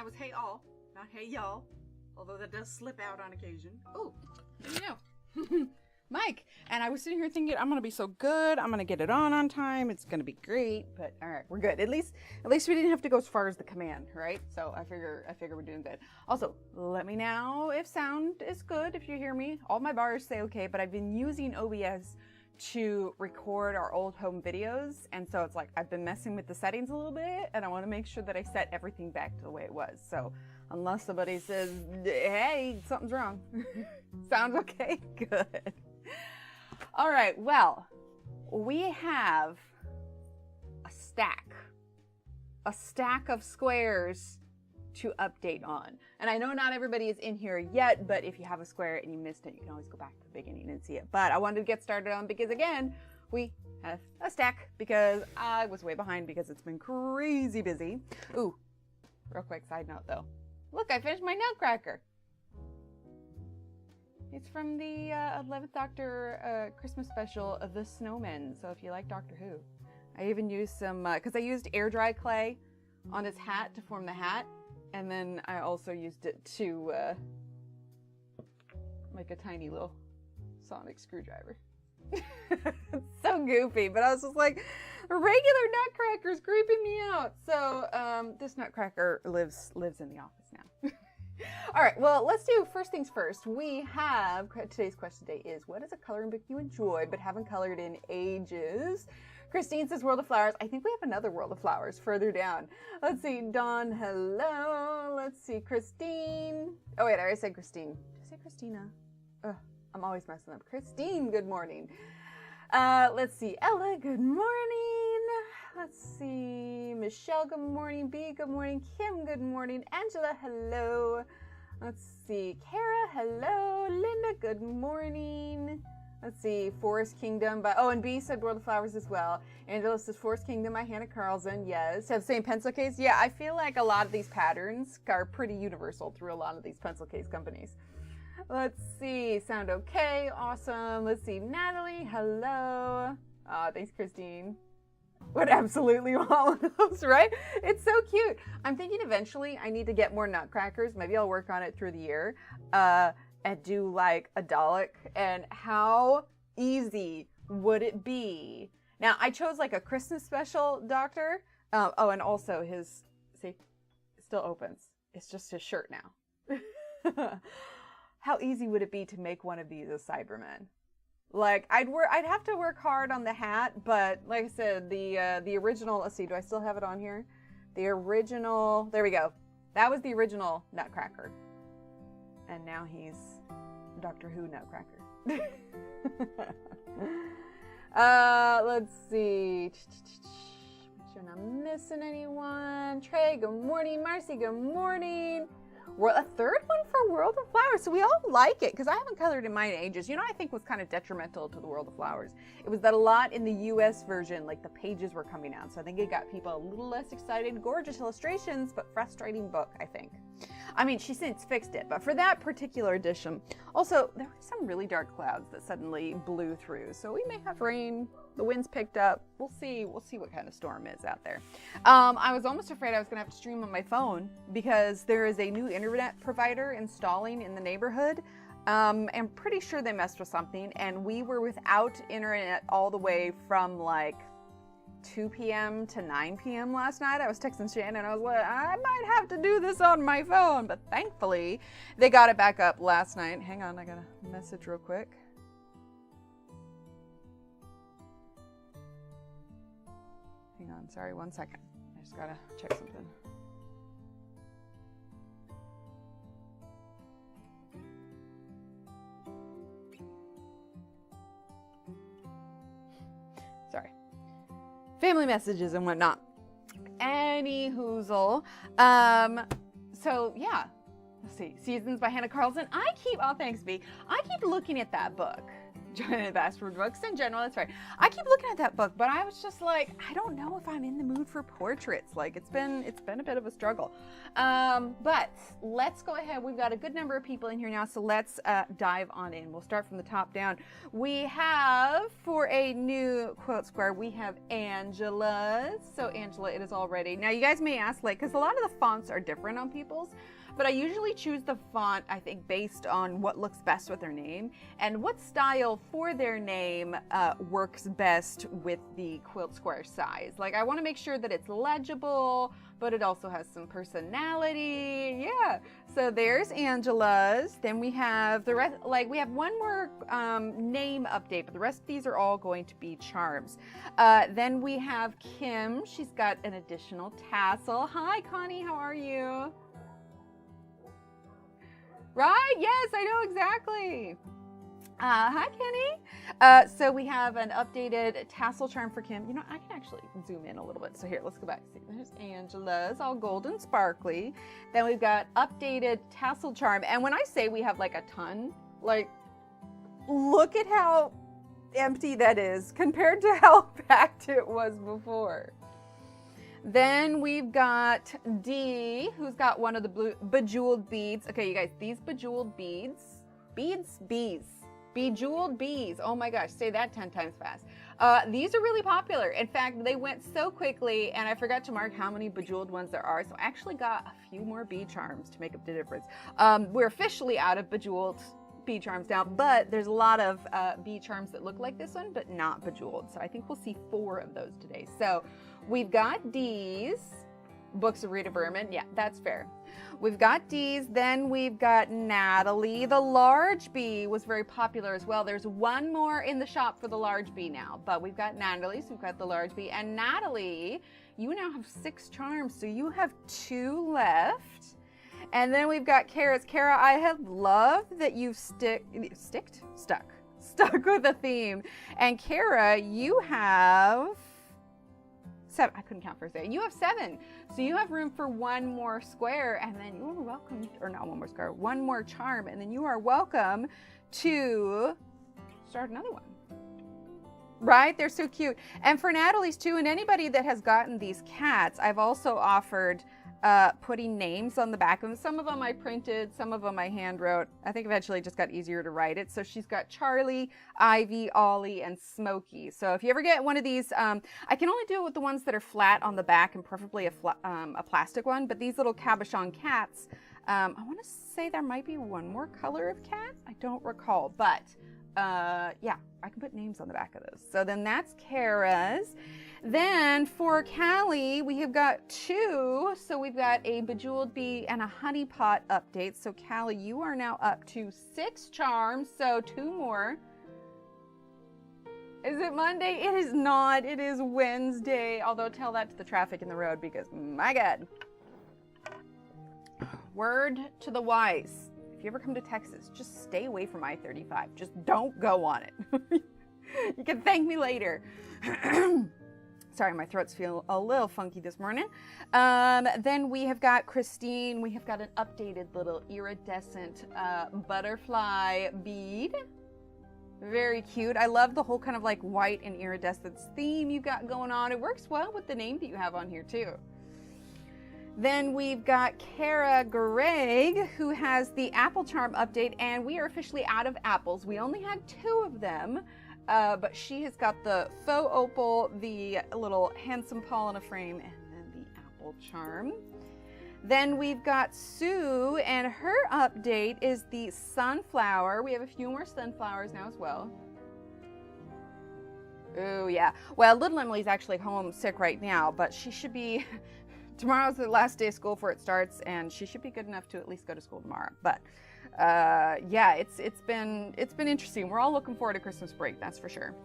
that was hey all, not hey y'all. Although that does slip out on occasion. Oh, you know. Mike. And I was sitting here thinking, I'm going to be so good. I'm going to get it on time. It's going to be great. But all right, we're good. At least we didn't have to go as far as the command, right? So I figure we're doing good. Also, let me know if sound is good, if you hear me. All my bars say okay, but I've been using OBS to record our old home videos. And so it's like, I've been messing with the settings a little bit, and I want to make sure that I set everything back to the way it was. So unless somebody says, hey, something's wrong. Sounds okay? Good. All right, well, we have a stack of squares to update on. And I know not everybody is in here yet, but if you have a square and you missed it, you can always go back to the beginning and see it. But I wanted to get started on because, again, we have a stack because I was way behind because it's been crazy busy. Ooh, real quick side note though. Look, I finished my Nutcracker. It's from the 11th Doctor Christmas special of The Snowmen. So if you like Doctor Who. I even used some, because I used air dry clay on his hat to form the hat. And then I also used it to make a tiny little sonic screwdriver. It's so goofy, but I was just like, a regular Nutcracker's creeping me out. So this Nutcracker lives in the office now. All right, well, let's do first things first. We have, today's question today is, what is a coloring book you enjoy but haven't colored in ages? Christine says World of Flowers. I think we have another World of Flowers further down. Let's see, Dawn, hello. Let's see, Christine. Oh wait, I already said Christine. Did I say Christina? Ugh, I'm always messing up. Christine, good morning. Let's see, Ella, good morning. Let's see, Michelle, good morning. B, good morning. Kim, good morning. Angela, hello. Let's see, Kara, hello. Linda, good morning. Let's see, Forest Kingdom by, oh, and B said World of Flowers as well. Angela says Forest Kingdom by Hannah Carlson, yes. Have the same pencil case? Yeah, I feel like a lot of these patterns are pretty universal through a lot of these pencil case companies. Let's see, sound okay, awesome. Let's see, Natalie, hello. Thanks, Christine. Would absolutely want one of those, right? It's so cute. I'm thinking eventually I need to get more Nutcrackers. Maybe I'll work on it through the year. And do like a Dalek, and how easy would it be? Now I chose like a Christmas special Doctor. Oh, and also his, see, it still opens. It's just his shirt now. How easy would it be to make one of these a Cyberman? Like I'd have to work hard on the hat, but like I said, the original. Let's see, do I still have it on here? The original. There we go. That was the original Nutcracker. And now he's Doctor Who Nutcracker. Let's see. Make sure I'm not missing anyone. Trey, good morning. Marcy, good morning. A third one for World of Flowers. So we all like it because I haven't colored in mine in ages. You know, I think was kind of detrimental to the World of Flowers. It was that a lot in the US version, like the pages were coming out. So I think it got people a little less excited. Gorgeous illustrations, but frustrating book, I think. I mean, she's since fixed it, but for that particular edition, also, there were some really dark clouds that suddenly blew through. So we may have rain. The wind's picked up. We'll see what kind of storm is out there. I was almost afraid I was gonna have to stream on my phone because there is a new internet provider installing in the neighborhood. I'm pretty sure they messed with something, and we were without internet all the way from like 2 p.m. to 9 p.m. last night. I was texting Shannon, I was like, I might have to do this on my phone, but thankfully they got it back up last night. Hang on, I got a message real quick. Hang on, sorry, 1 second. I just gotta check something. Sorry. Family messages and whatnot. Any hoozle. So yeah, let's see. Seasons by Hannah Carlson. Oh, thanks, B. I keep looking at that book Giant Bastard books in general, that's right. I keep looking at that book, but I was just like, I don't know if I'm in the mood for portraits. Like it's been a bit of a struggle. But let's go ahead. We've got a good number of people in here now, so let's dive on in. We'll start from the top down. We have, for a new quilt square, we have Angela's. So Angela, it is all ready. Now you guys may ask, like, because a lot of the fonts are different on people's, but I usually choose the font, I think, based on what looks best with their name and what style for their name works best with the quilt square size. Like, I want to make sure that it's legible, but it also has some personality. Yeah. So there's Angela's. Then we have the rest, like we have one more name update, but the rest of these are all going to be charms. Then we have Kim. She's got an additional tassel. Hi, Connie. How are you? Right? Yes, I know exactly. Hi, Kenny. So we have an updated tassel charm for Kim. You know, I can actually zoom in a little bit. So here, let's go back. See, there's Angela's, all golden sparkly. Then we've got updated tassel charm. And when I say we have like a ton, like, look at how empty that is compared to how packed it was before. Then we've got Dee, who's got one of the blue bejeweled beads. Okay, you guys, these bejeweled beads, bejeweled bees. Oh my gosh, say that 10 times fast. These are really popular. In fact, they went so quickly, and I forgot to mark how many bejeweled ones there are. So I actually got a few more bee charms to make up the difference. We're officially out of bejeweled bee charms now, but there's a lot of bee charms that look like this one, but not bejeweled. So I think we'll see 4 of those today. So we've got D's, books of Rita Berman. Yeah, that's fair. We've got D's, then we've got Natalie. The large bee was very popular as well. There's one more in the shop for the large bee now, but we've got Natalie, so we've got the large bee. And Natalie, you now have 6 charms, so you have 2 left. And then we've got Kara's. Kara, I have loved that you've stuck with a theme. And Kara, you have 7. I couldn't count for a second. You have 7. So you have room for 1 more square, and then you are welcome, or not 1 more square, 1 more charm, and then you are welcome to start another one. Right? They're so cute. And for Natalie's too, and anybody that has gotten these cats, I've also offered putting names on the back of them. Some of them I printed, some of them I hand wrote. I think eventually it just got easier to write it. So she's got Charlie, Ivy, Ollie, and Smokey. So if you ever get one of these, I can only do it with the ones that are flat on the back and preferably a plastic one. But these little cabochon cats, I want to say there might be 1 more color of cat. I don't recall, but yeah, I can put names on the back of those. So then that's Kara's. Then for Callie, we have got 2. So we've got a bejeweled bee and a honey pot update. So Callie, you are now up to 6 charms. So 2 more. Is it Monday? It is not. It is Wednesday. Although tell that to the traffic in the road because my God. Word to the wise. If you ever come to Texas, just stay away from I-35. Just don't go on it. You can thank me later. Sorry, my throat's feeling a little funky this morning. Then we have got Christine. We have got an updated little iridescent butterfly bead. Very cute. I love the whole kind of like white and iridescence theme you've got going on. It works well with the name that you have on here too. Then we've got Kara Greg, who has the apple charm update, and we are officially out of apples. We only had 2 of them. But she has got the faux opal, the little handsome Paul in a frame, and then the apple charm. Then we've got Sue, and her update is the sunflower. We have a few more sunflowers now as well. Oh, yeah. Well, little Emily's actually home sick right now, but she should be... Tomorrow's the last day of school before it starts, and she should be good enough to at least go to school tomorrow. But yeah, it's been interesting. We're all looking forward to Christmas break, that's for sure.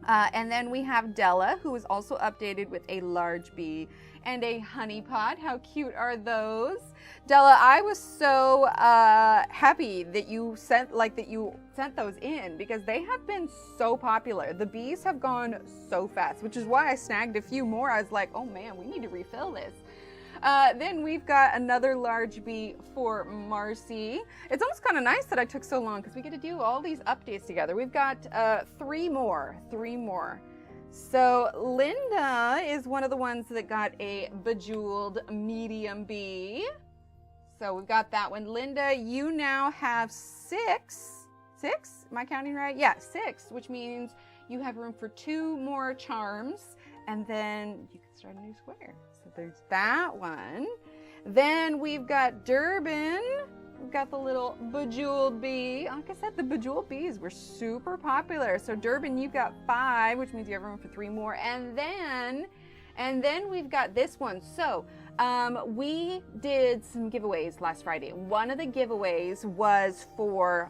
And then we have Della, who is also updated with a large bee and a honey pot. How cute are those? Della, I was so happy that you sent those in because they have been so popular. The bees have gone so fast, which is why I snagged a few more. I was like, oh man, we need to refill this. Then we've got another large bee for Marcy. It's almost kind of nice that I took so long because we get to do all these updates together. We've got three more. So Linda is one of the ones that got a bejeweled medium bee. So we've got that one. Linda, you now have 6. 6? Am I counting right? Yeah, 6, which means you have room for 2 more charms, and then you can start a new square. So there's that one. Then we've got Durbin. We've got the little bejeweled bee. Like I said, the bejeweled bees were super popular. So Durbin, you've got 5, which means you have room for 3 more. And then we've got this one. So we did some giveaways last Friday. One of the giveaways was for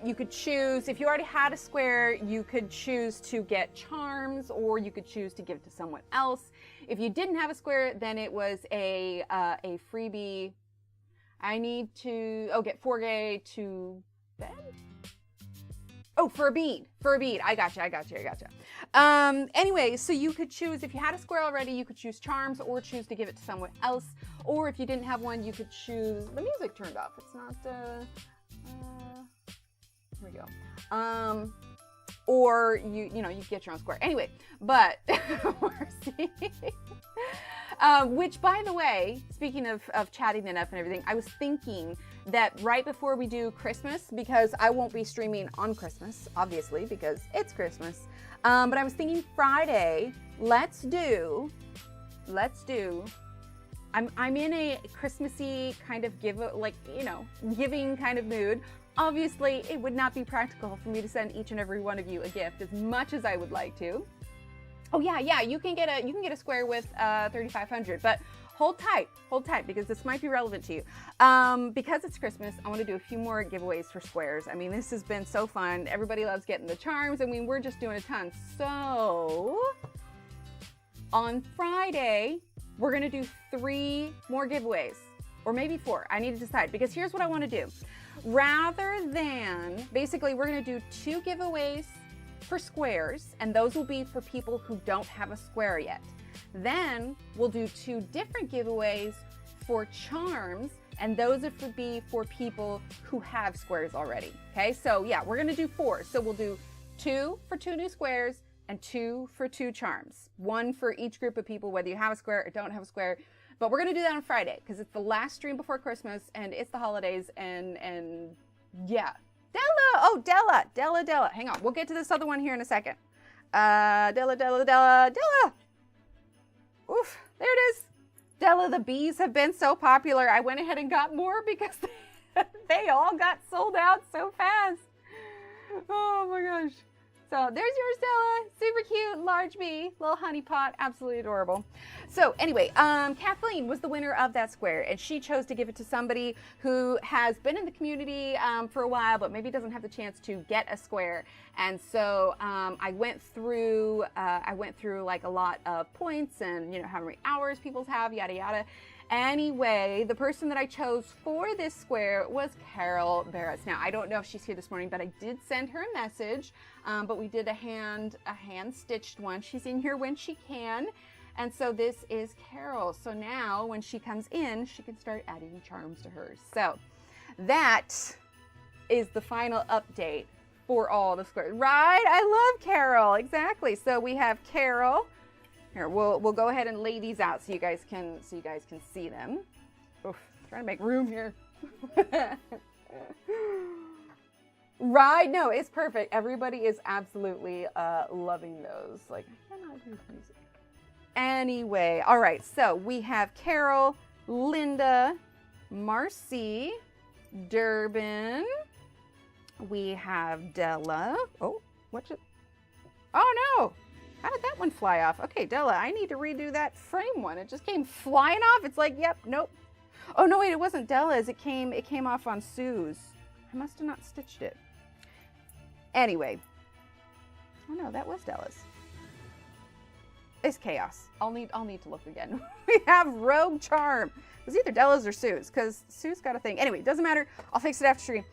you could choose, if you already had a square, you could choose to get charms, or you could choose to give it to someone else. If you didn't have a square, then it was a freebie. I need to, get 4K to bed? Oh, for a bead. I gotcha. Anyway, so you could choose, if you had a square already, you could choose charms or choose to give it to someone else. Or if you didn't have one, you could choose, the music turned off. It's not, here we go. Or you get your own square. Anyway, but, which, by the way, speaking of chatting it up and everything, I was thinking that right before we do Christmas, because I won't be streaming on Christmas, obviously, because it's Christmas. But I was thinking Friday, let's do, I'm in a Christmassy kind of giving kind of mood. Obviously, it would not be practical for me to send each and every one of you a gift as much as I would like to. Oh yeah, you can get a square with 3,500, but hold tight, because this might be relevant to you. Because it's Christmas, I want to do a few more giveaways for squares. I mean, this has been so fun. Everybody loves getting the charms. I mean, we're just doing a ton. So on Friday, we're gonna do 3 more giveaways, or maybe 4. I need to decide, because here's what I want to do. Rather than, basically, we're gonna do 2 giveaways for squares, and those will be for people who don't have a square yet. Then we'll do 2 different giveaways for charms, and those would be for people who have squares already. Okay, so yeah, we're gonna do 4. So we'll do 2 for 2 new squares and 2 for 2 charms. 1 for each group of people, whether you have a square or don't have a square. But we're gonna do that on Friday because it's the last stream before Christmas and it's the holidays, and yeah. Della. Hang on, we'll get to this other one here in a second. Della. Oof, there it is. Della, the bees have been so popular. I went ahead and got more because they all got sold out so fast. Oh my gosh. So there's yours, Della. Super cute, large bee, little honey pot, absolutely adorable. So anyway, Kathleen was the winner of that square, and she chose to give it to somebody who has been in the community for a while, but maybe doesn't have the chance to get a square. And so I went through like a lot of points and how many hours people have, yada yada. Anyway, the person that I chose for this square was Carol Barris. Now, I don't know if she's here this morning, but I did send her a message, but we did a hand-stitched one. She's in here when she can, and so this is Carol. So now, when she comes in, she can start adding charms to hers. So that is the final update for all the squares. Right? I love Carol. Exactly. So we have Carol. Here, we'll go ahead and lay these out so you guys can see them. Oof, trying to make room here. Right? No, it's perfect. Everybody is absolutely loving those. Like, I cannot do music. Anyway, all right. So we have Carol, Linda, Marcy, Durbin. We have Della. Oh, what's it? Oh no! How did that one fly off? Okay, Della, I need to redo that frame one. It just came flying off. It's like, yep, nope. Oh no, wait, it wasn't Della's. It came off on Sue's. I must have not stitched it. Anyway. Oh no, that was Della's. It's chaos. I'll need to look again. We have Rogue Charm. It was either Della's or Sue's, because Sue's got a thing. Anyway, doesn't matter. I'll fix it after stream.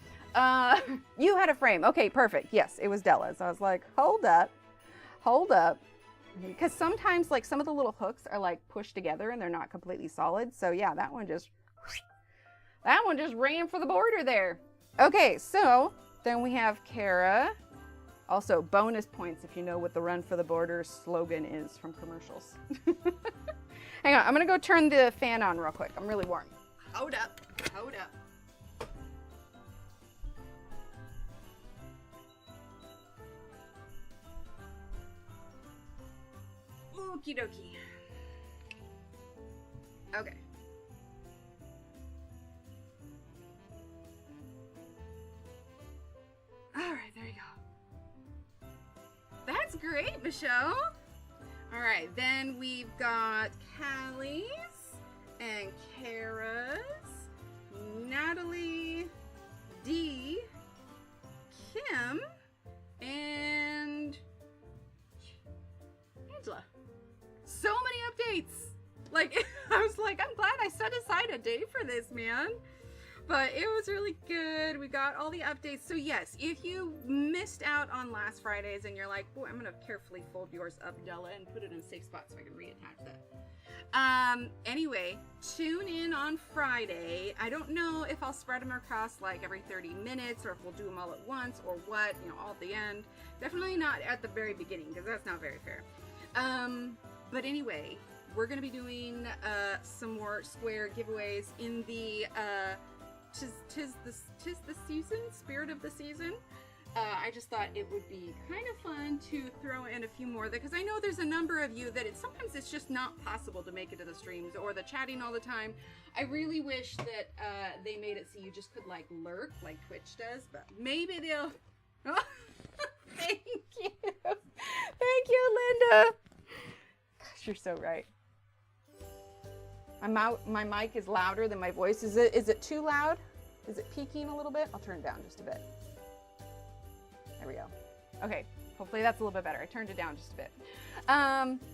You had a frame. Okay, perfect. Yes, it was Della's. I was like, hold up. Because sometimes like some of the little hooks are like pushed together and they're not completely solid. So yeah, that one just ran for the border there. Okay, so then we have Kara. Also, bonus points if you know what the Run for the Border slogan is from commercials. Hang on, I'm gonna go turn the fan on real quick. I'm really warm. Hold up, hold up. Okie dokie. Okay. All right, there you go. That's great, Michelle. All right, then we've got Callie's and Kara's, Natalie, Dee, Kim, and Angela. So many updates. Like, I was like, I'm glad I set aside a day for this, man. But it was really good. We got all the updates. So yes, if you missed out on last Friday's and you're like, boy, I'm gonna carefully fold yours up, Della, and put it in a safe spot so I can reattach that. Anyway, tune in on Friday. I don't know if I'll spread them across like every 30 minutes or if we'll do them all at once or what, you know, all at the end. Definitely not at the very beginning because that's not very fair. But anyway, we're gonna be doing some more square giveaways in the tis the season, spirit of the season. I just thought it would be kind of fun to throw in a few more because I know there's a number of you that sometimes it's just not possible to make it to the streams or the chatting all the time. I really wish that they made it so you just could like lurk like Twitch does, but maybe they'll. Oh, thank you, Linda. Gosh, you're so right. My mic is louder than my voice. Is it too loud? Is it peaking a little bit? I'll turn it down just a bit. There we go. Okay, hopefully that's a little bit better. I turned it down just a bit.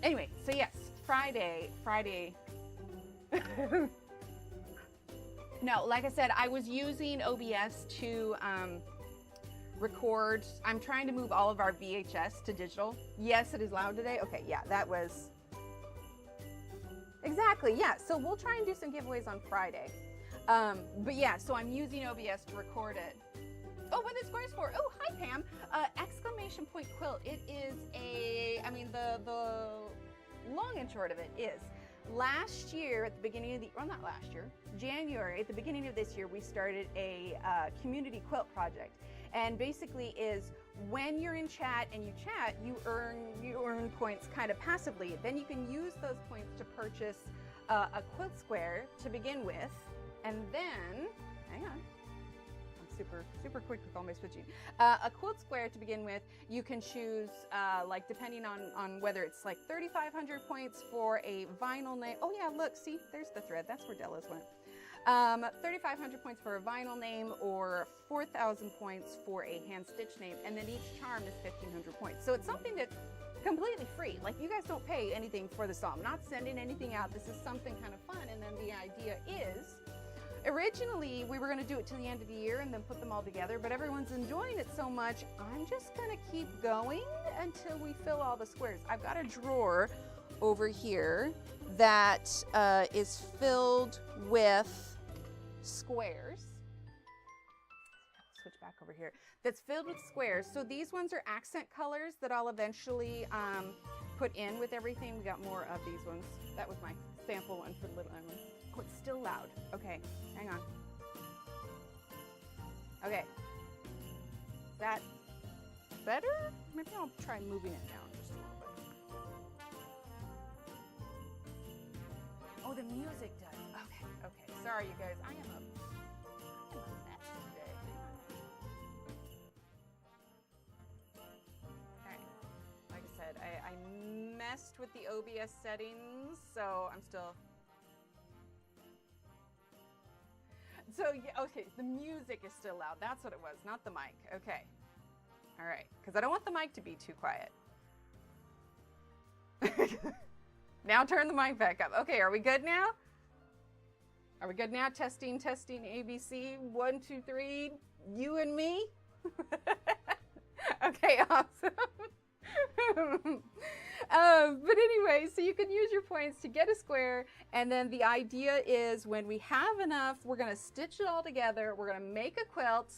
Anyway, so yes, Friday. No, like I said, I was using OBS to record. I'm trying to move all of our VHS to digital. Yes, it is loud today. Okay, yeah, that was... Exactly, yeah. So we'll try and do some giveaways on Friday. But yeah, so I'm using OBS to record it. Oh, what is Squares for? Oh, hi, Pam. Exclamation point quilt. It is a, I mean, the long and short of it is, last year at the beginning of the, well, not last year, January, at the beginning of this year, we started a community quilt project. And basically is when you're in chat and you chat, you earn points kind of passively. Then you can use those points to purchase a quilt square to begin with. And then, hang on, I'm super quick with all my switching. A quilt square to begin with, you can choose, like depending on whether it's like 3,500 points for a vinyl name. Oh yeah, look, see, there's the thread. That's where Della's went. 3,500 points for a vinyl name or 4,000 points for a hand stitch name. And then each charm is 1,500 points. So it's something that's completely free. Like you guys don't pay anything for this. I'm not sending anything out. This is something kind of fun. And then the idea is, originally we were going to do it till the end of the year and then put them all together, but everyone's enjoying it so much, I'm just going to keep going until we fill all the squares. I've got a drawer over here that is filled with squares. Switch back over here. That's filled with squares. So these ones are accent colors that I'll eventually put in with everything. We got more of these ones. That was my sample one for the little one. Oh, it's still loud. Okay, hang on. Okay. Is that better? Maybe I'll try moving it down just a little bit. Oh, the music does. Okay, okay. Sorry, you guys. I am a mess today. Okay. Like I said, I messed with the OBS settings, so I'm still... So, yeah, okay, the music is still loud. That's what it was, not the mic. Okay. All right, because I don't want the mic to be too quiet. Now turn the mic back up. Okay, are we good now? Are we good now? Testing, testing, ABC. 1, 2, 3, you and me. Okay, awesome. But anyway, so you can use your points to get a square, and then the idea is when we have enough, we're gonna stitch it all together. We're gonna make a quilt.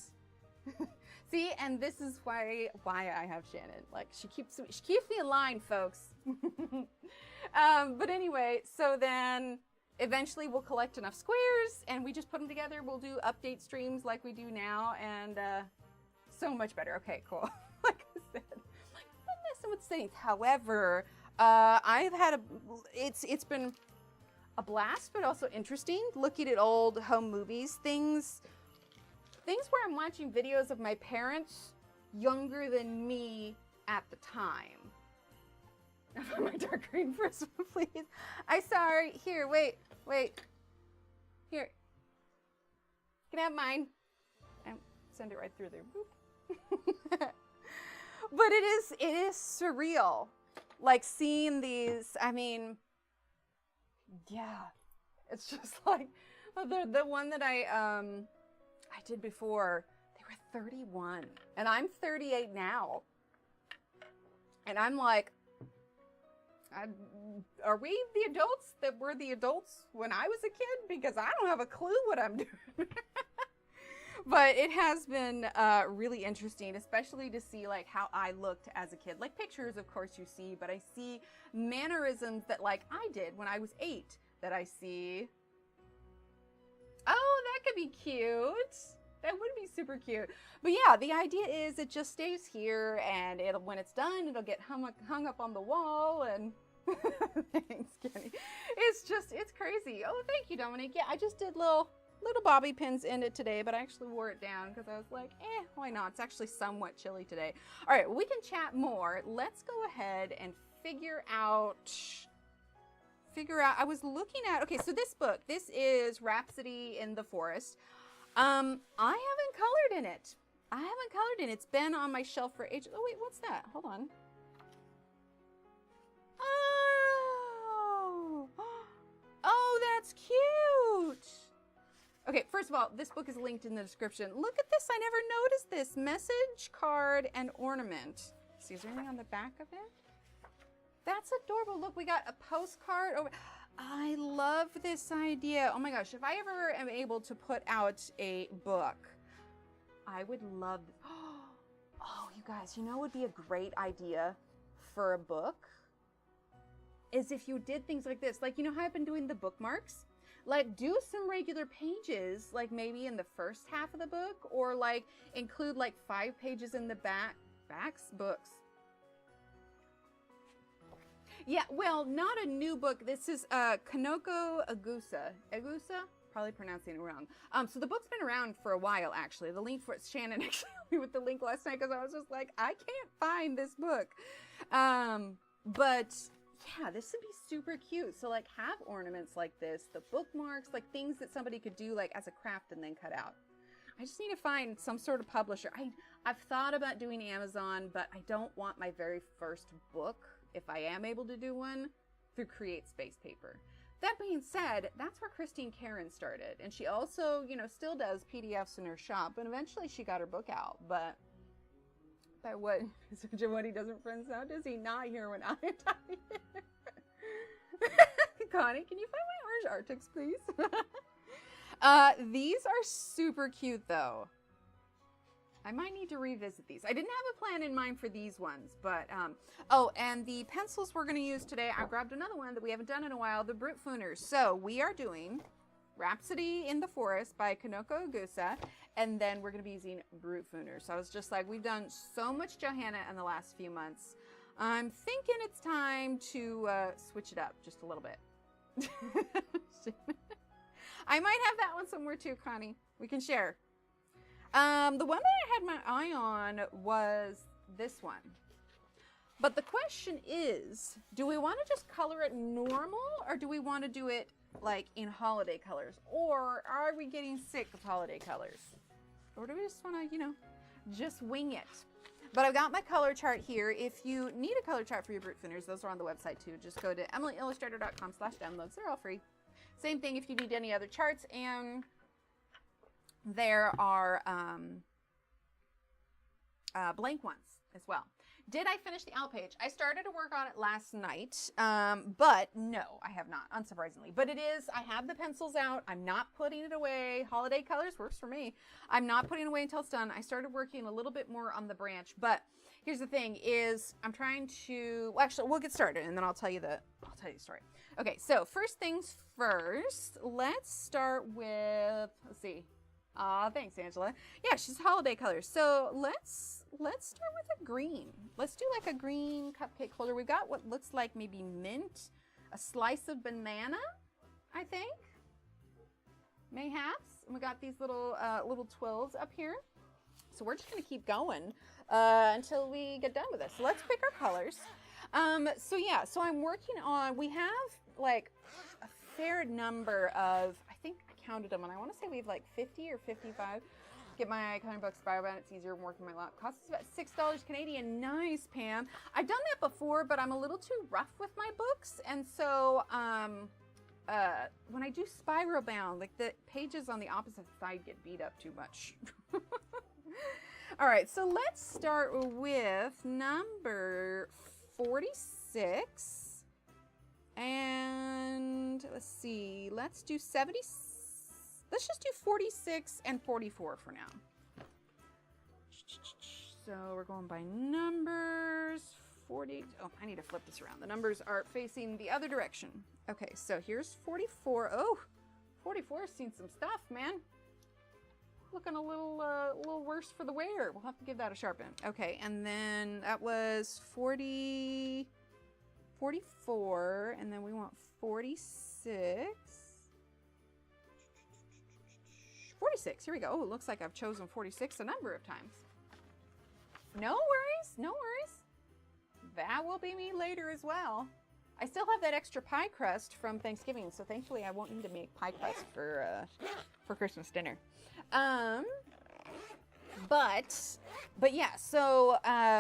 See, and this is why I have Shannon. Like she keeps me in line, folks. But anyway, so then eventually we'll collect enough squares, and we just put them together. We'll do update streams like we do now, and so much better. Okay, cool. Like I said, I'm messing with settings. However, I've had it's been a blast, but also interesting looking at old home movies, things where I'm watching videos of my parents younger than me at the time. My dark green first one, please. I'm sorry. Here, wait. Here. You can have mine. And send it right through there. Boop. But it is surreal. Like seeing these, I mean, yeah. It's just like the one that I did before, they were 31. And I'm 38 now. And I'm like, are we the adults that were the adults when I was a kid? Because I don't have a clue what I'm doing. But it has been really interesting, especially to see like how I looked as a kid. Like pictures, of course, you see, but I see mannerisms that like I did when I was 8 that I see. Oh, that could be cute. That would be super cute. But yeah, the idea is it just stays here, and when it's done, it'll get hung up on the wall. And thanks, Kenny. It's crazy. Oh, thank you, Dominique. Yeah, I just did little bobby pins in it today, but I actually wore it down because I was like, why not? It's actually somewhat chilly today. All right, we can chat more. Let's go ahead and figure out, I was looking at, okay, so this book, this is Rhapsody in the Forest. I haven't colored in it. It's been on my shelf for ages. Oh, wait, what's that? Hold on. Oh, that's cute. Okay, first of all, this book is linked in the description. Look at this. I never noticed this. Message, card, and ornament. See, is there anything on the back of it? That's adorable. Look, we got a postcard. Oh, I love this idea. Oh my gosh, if I ever am able to put out a book, I would love this. Oh, you guys, you know what would be a great idea for a book? Is if you did things like this. Like, you know how I've been doing the bookmarks? Like, do some regular pages, like maybe in the first half of the book, or like include like 5 pages in the backs books. Yeah, well, not a new book. This is Kanoko Egusa. Egusa? Probably pronouncing it wrong. So the book's been around for a while, actually. The link for it, Shannon actually helped me with the link last night because I was just like, I can't find this book. But yeah, this would be super cute. So like have ornaments like this, the bookmarks, like things that somebody could do like as a craft and then cut out. I just need to find some sort of publisher. I've thought about doing Amazon, but I don't want my very first book, if I am able to do one, through Create Space Paper. That being said, that's where Christine Karen started. And she also, you know, still does PDFs in her shop. And eventually she got her book out. But by what? What he doesn't friends now? Does he not hear when I'm talking? Connie, can you find my orange Arctics, please? These are super cute, though. I might need to revisit these. I didn't have a plan in mind for these ones, but, oh, and the pencils we're going to use today, I grabbed another one that we haven't done in a while, the Brutfuners. So we are doing Rhapsody in the Forest by Kanoko Egusa, and then we're going to be using Brutfuners. So I was just like, we've done so much Johanna in the last few months. I'm thinking it's time to switch it up just a little bit. I might have that one somewhere too, Connie. We can share. The one that I had my eye on was this one. But the question is, do we want to just color it normal, or do we want to do it like in holiday colors? Or are we getting sick of holiday colors? Or do we just want to, you know, just wing it? But I've got my color chart here. If you need a color chart for your Brutfuners, those are on the website too. Just go to emilyillustrator.com/downloads. They're all free. Same thing if you need any other charts, and there are blank ones as well. Did I finish the out page? I started to work on it last night, but no, I have not, unsurprisingly. But it is, I have the pencils out. I'm not putting it away. Holiday colors works for me. I'm not putting it away until it's done. I started working a little bit more on the branch, but here's the thing is I'm trying to, well, actually, we'll get started and then I'll tell you the story. Okay, so first things first, let's start with, let's see. Thanks, Angela. Yeah, she's holiday colors. So let's start with a green. Let's do like a green cupcake holder. We've got what looks like maybe mint, a slice of banana, I think, mayhaps. And we got these little twills up here. So we're just gonna keep going until we get done with this. So let's pick our colors. So yeah, so I'm working on, we have like a fair number of, I think I counted them, and I want to say we have like 50 or 55. Get my coloring books bio-bound. It's easier when working my lap. Costs about $6 Canadian. Nice, Pam. I've done that before, but I'm a little too rough with my books, and so when I do spiral bound, like the pages on the opposite side get beat up too much. All right, so let's start with number 46. And let's see, let's do 70. Let's just do 46 and 44 for now. So we're going by numbers. 40. Oh, I need to flip this around. The numbers are facing the other direction. Okay, so here's 44. Oh, 44's seen some stuff, man. Looking a little worse for the wear. We'll have to give that a sharpen. Okay, and then that was 40, 44, and then we want 46. 46, here we go. Oh, it looks like I've chosen 46 a number of times. No worries, no worries. That will be me later as well. I still have that extra pie crust from Thanksgiving, so thankfully I won't need to make pie crust for Christmas dinner. But yeah, so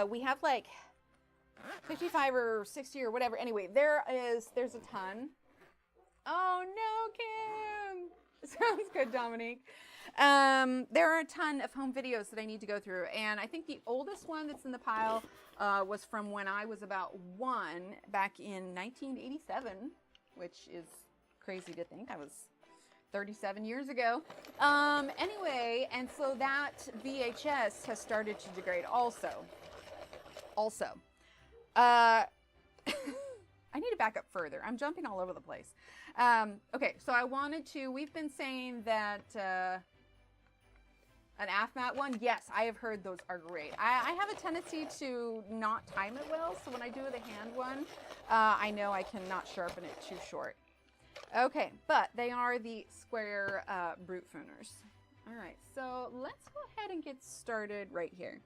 we have like 55 or 60 or whatever. Anyway, there's a ton. Oh no, Kim. Sounds good, Dominique. There are a ton of home videos that I need to go through, and I think the oldest one that's in the pile was from when I was about 1 back in 1987, which is crazy to think. I was 37 years ago. Anyway, and so that VHS has started to degrade also. I need to back up further. I'm jumping all over the place. Okay, so I wanted to, we've been saying that an AFMAT one, yes, I have heard those are great. I have a tendency to not time it well, so when I do the hand one, I know I cannot sharpen it too short. Okay, but they are the square Brutfuners. All right, so let's go ahead and get started right here.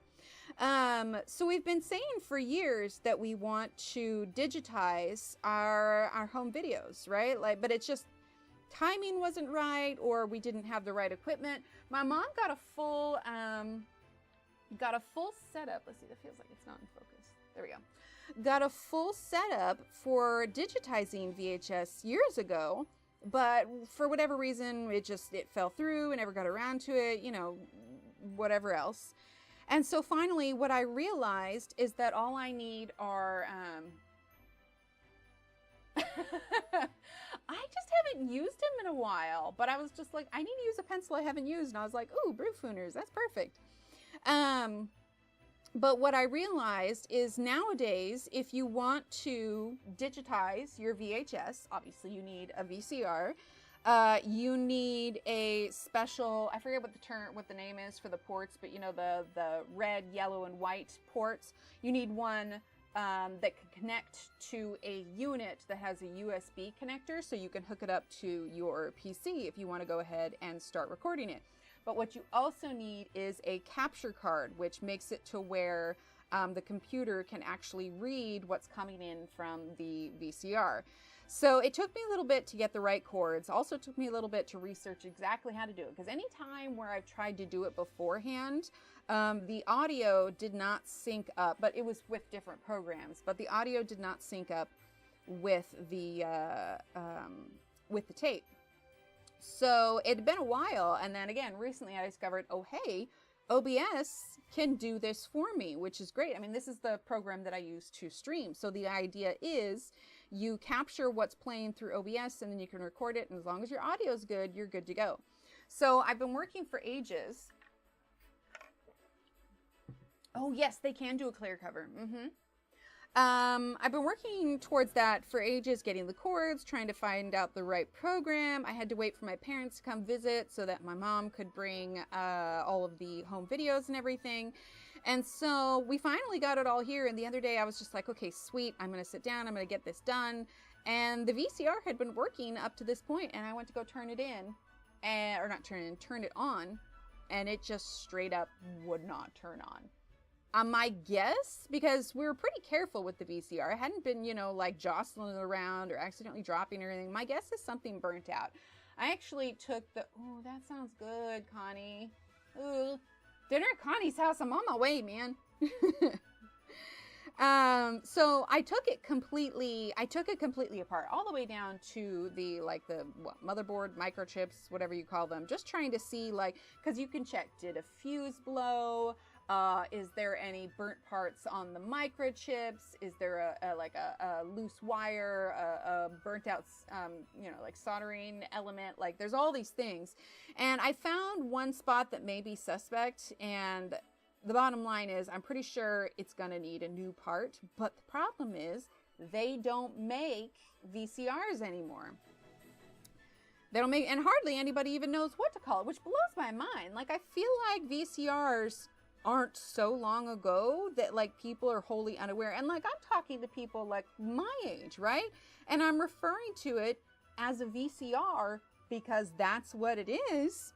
So we've been saying for years that we want to digitize our home videos, right? Like, but it's just timing wasn't right, or we didn't have the right equipment. My mom got a full setup. Let's see, that feels like it's not in focus. There we go. Got a full setup for digitizing VHS years ago, but for whatever reason, it fell through and never got around to it, you know, whatever else. And so finally, what I realized is that all I need are, I just haven't used them in a while, but I was just like, I need to use a pencil I haven't used. And I was like, ooh, Brutfuners, that's perfect. But what I realized is nowadays, if you want to digitize your VHS, obviously you need a VCR. You need a special, I forget what the name is for the ports, but you know, the red, yellow, and white ports. You need one that can connect to a unit that has a USB connector, so you can hook it up to your PC if you want to go ahead and start recording it. But what you also need is a capture card, which makes it to where the computer can actually read what's coming in from the VCR. So it took me a little bit to get the right chords. Also took me a little bit to research exactly how to do it, because any time where I've tried to do it beforehand, the audio did not sync up, but it was with different programs, but the audio did not sync up with the tape. So it had been a while, and then again, recently I discovered, oh hey, OBS can do this for me, which is great. I mean, this is the program that I use to stream. So the idea is you capture what's playing through OBS and then you can record it. And as long as your audio is good, you're good to go. So I've been working for ages. Oh yes, they can do a clear cover. I've been working towards that for ages, getting the chords, trying to find out the right program. I had to wait for my parents to come visit so that my mom could bring all of the home videos and everything. And so we finally got it all here. And the other day I was just like, okay, sweet. I'm going to sit down. I'm going to get this done. And the VCR had been working up to this point, and I went to go turn it in, or not turn it in, turn it on. And it just straight up would not turn on. My guess, because we were pretty careful with the VCR, I hadn't been, you know, like jostling it around or accidentally dropping or anything. My guess is something burnt out. I actually took the, oh, that sounds good, Connie. Ooh, dinner at Connie's house. I'm on my way, man. So I took it completely apart, all the way down to the, like the motherboard, microchips, whatever you call them, just trying to see, like, because you can check, did a fuse blow? Is there any burnt parts on the microchips? Is there a loose wire, a burnt out, you know, like soldering element? Like there's all these things. And I found one spot that may be suspect, and the bottom line is I'm pretty sure it's going to need a new part. But the problem is they don't make VCRs anymore. They don't make, and hardly anybody even knows what to call it, which blows my mind. Like I feel like VCRs aren't so long ago that like people are wholly unaware. And like I'm talking to people like my age, right? And I'm referring to it as a VCR because that's what it is.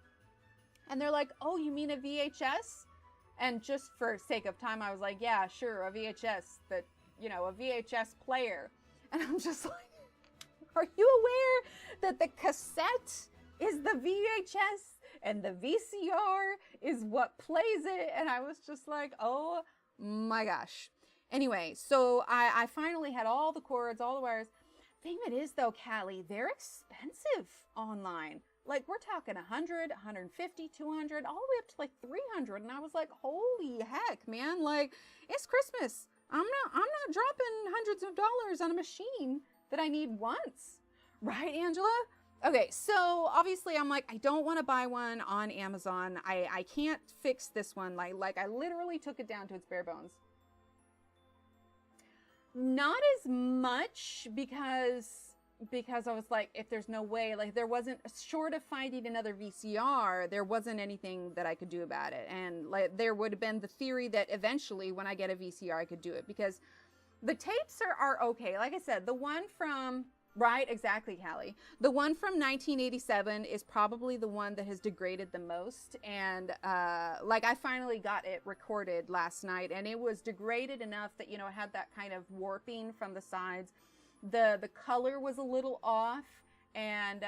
And they're like, oh, you mean a VHS? And just for sake of time, I was like, yeah, sure, a VHS, that, you know, a VHS player. And I'm just like, are you aware that the cassette is the VHS? And the VCR is what plays it. And I was just like, oh my gosh. Anyway, so I finally had all the cords, all the wires. Thing of it is though, Callie, they're expensive online. Like we're talking 100, 150, 200, all the way up to like 300. And I was like, holy heck, man. Like it's Christmas. I'm not dropping hundreds of dollars on a machine that I need once. Right, Angela? Okay, so obviously I'm like, I don't want to buy one on Amazon. I can't fix this one. Like I literally took it down to its bare bones. Not as much because I was like, if there's no way, like there wasn't, short of finding another VCR, there wasn't anything that I could do about it. And like there would have been the theory that eventually when I get a VCR, I could do it because the tapes are okay. Like I said, the one from... Right, exactly, Callie. The one from 1987 is probably the one that has degraded the most. And like I finally got it recorded last night, and it was degraded enough that, you know, it had that kind of warping from the sides. The color was a little off, and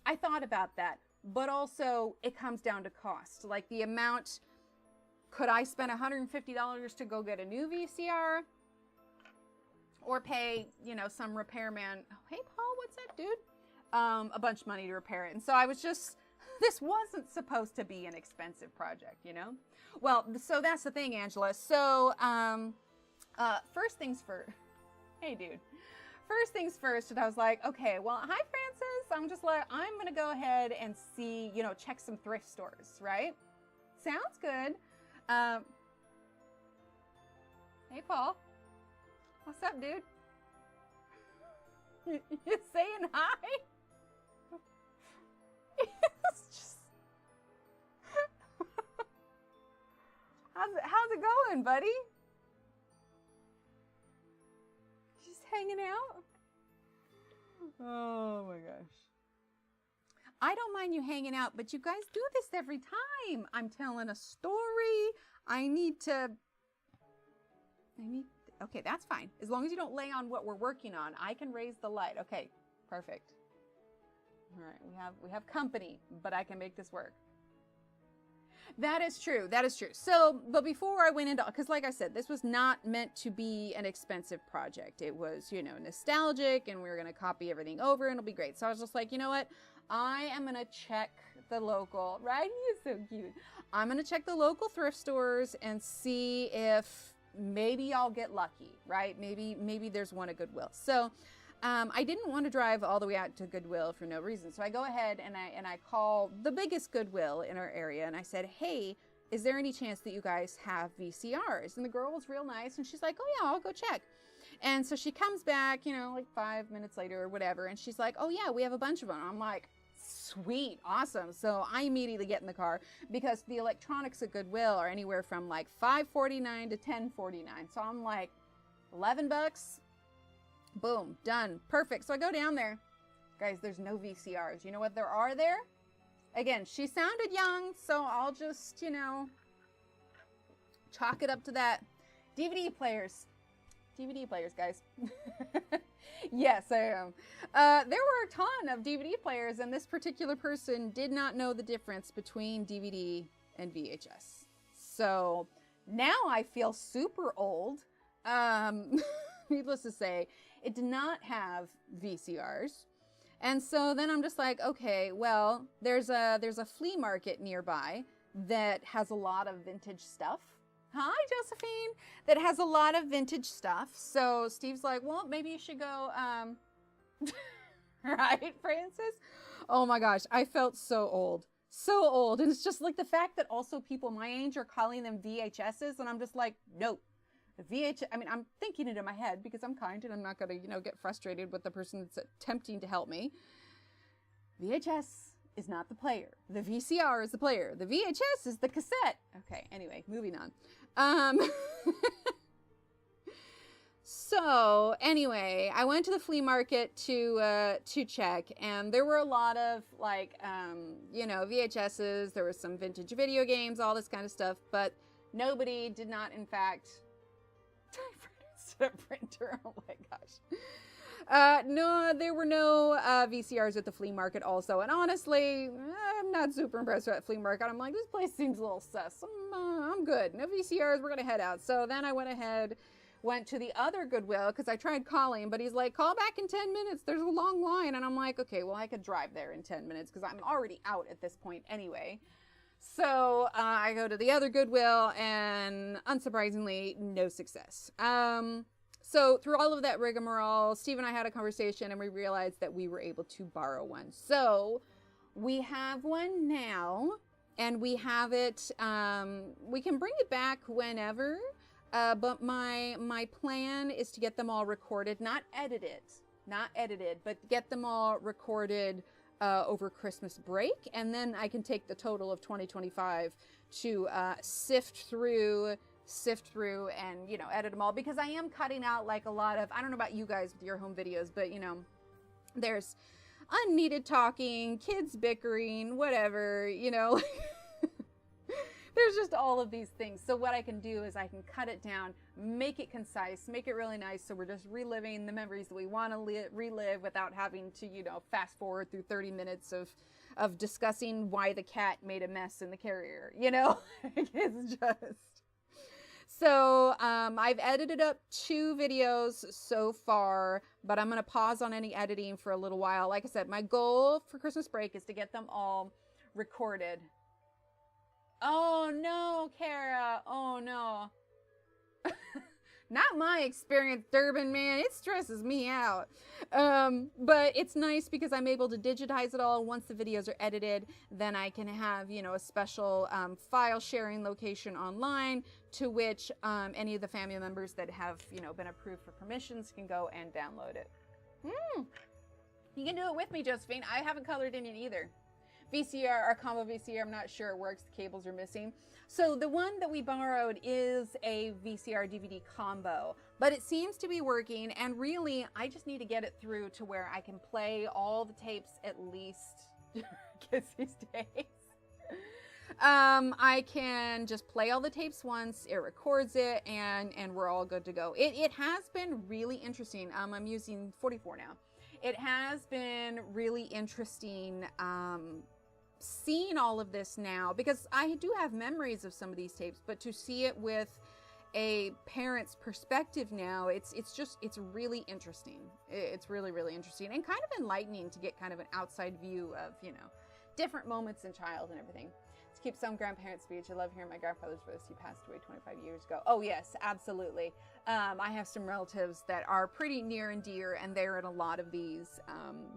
I thought about that. But also, it comes down to cost. Like the amount, could I spend $150 to go get a new VCR? Or pay, you know, some repairman, oh, hey, Paul, what's up, dude? A bunch of money to repair it. And so I was just, this wasn't supposed to be an expensive project, you know? Well, so that's the thing, Angela. So, first things first. Hey, dude. First things first, and I was like, okay, well, hi, Francis. I'm just like, I'm going to go ahead and see, you know, check some thrift stores, right? Sounds good. Hey, Paul. What's up, dude? You saying hi? It's just... How's it going, buddy? Just hanging out? Oh my gosh. I don't mind you hanging out, but you guys do this every time. I'm telling a story. Okay, that's fine. As long as you don't lay on what we're working on, I can raise the light. Okay, perfect. All right, we have company, but I can make this work. That is true. That is true. So, but before I went into, because like I said, this was not meant to be an expensive project. It was, you know, nostalgic, and we were going to copy everything over and it'll be great. So I was just like, you know what? I am going to check the local, right? He's so cute. I'm going to check the local thrift stores and see if maybe I'll get lucky, right? Maybe there's one at Goodwill. So I didn't want to drive all the way out to Goodwill for no reason. So I go ahead and I call the biggest Goodwill in our area. And I said, hey, is there any chance that you guys have VCRs? And the girl was real nice. And she's like, oh yeah, I'll go check. And so she comes back, you know, like 5 minutes later or whatever. And she's like, oh yeah, we have a bunch of them. I'm like, sweet, awesome. So I immediately get in the car because the electronics at Goodwill are anywhere from like $5.49 to $10.49. So I'm like, 11 bucks. Boom, done, perfect. So I go down there. Guys, there's no VCRs. You know what there are there? Again, she sounded young, so I'll just, you know, chalk it up to that. DVD players. DVD players, guys. Yes, I am. There were a ton of DVD players, and this particular person did not know the difference between DVD and VHS. So now I feel super old. Needless to say, it did not have VCRs. And so then I'm just like, okay, well, there's a flea market nearby that has a lot of vintage stuff. Hi, Josephine. That has a lot of vintage stuff. So Steve's like, well, maybe you should go, right, Francis? Oh my gosh, I felt so old. So old. And it's just like the fact that also people my age are calling them VHSs. And I'm just like, nope. VHS, I mean, I'm thinking it in my head because I'm kind and I'm not going to, you know, get frustrated with the person that's attempting to help me. VHS is not the player. The VCR is the player. The VHS is the cassette. Okay, anyway, moving on. So anyway, I went to the flea market to check, and there were a lot of like, you know, VHSs. There was some vintage video games, all this kind of stuff, but nobody did not, in fact, printer. Oh my gosh. No, there were no VCRs at the flea market also. And honestly, I'm not super impressed with that flea market. I'm like, this place seems a little sus. I'm good. No VCRs, we're going to head out. So then I went to the other Goodwill because I tried calling, but he's like, call back in 10 minutes. There's a long line. And I'm like, okay, well, I could drive there in 10 minutes because I'm already out at this point anyway. So I go to the other Goodwill, and unsurprisingly, no success. So through all of that rigmarole, Steve and I had a conversation, and we realized that we were able to borrow one. So we have one now, and we have it, we can bring it back whenever, but my plan is to get them all recorded, not edited, but get them all recorded over Christmas break, and then I can take the total of 2025 to sift through and, you know, edit them all, because I am cutting out like a lot of, I don't know about you guys with your home videos, but you know, there's unneeded talking, kids bickering, whatever, you know. There's just all of these things. So what I can do is I can cut it down, make it concise, make it really nice, so we're just reliving the memories that we want to relive without having to, you know, fast forward through 30 minutes of discussing why the cat made a mess in the carrier, you know. It's just... So I've edited up 2 videos so far, but I'm going to pause on any editing for a little while. Like I said, my goal for Christmas break is to get them all recorded. Oh no, Kara. Oh no. Not my experience, Durbin, man. It stresses me out. But it's nice because I'm able to digitize it all. Once the videos are edited, then I can have, you know, a special file sharing location online to which any of the family members that have, you know, been approved for permissions can go and download it. You can do it with me, Josephine. I haven't colored in it either. VCR or combo VCR, I'm not sure it works. The cables are missing. So the one that we borrowed is a VCR DVD combo, but it seems to be working, and really I just need to get it through to where I can play all the tapes at least these days. I can just play all the tapes once, it records it, and we're all good to go. It has been really interesting. I'm using 44 now. It has been really interesting seeing all of this now, because I do have memories of some of these tapes, but to see it with a parent's perspective now, it's really interesting. It's really, really interesting and kind of enlightening to get kind of an outside view of, you know, different moments in child and everything. To keep some grandparent speech, I love hearing my grandfather's voice. He passed away 25 years ago. Oh yes, absolutely. I have some relatives that are pretty near and dear, and they're in a lot of these.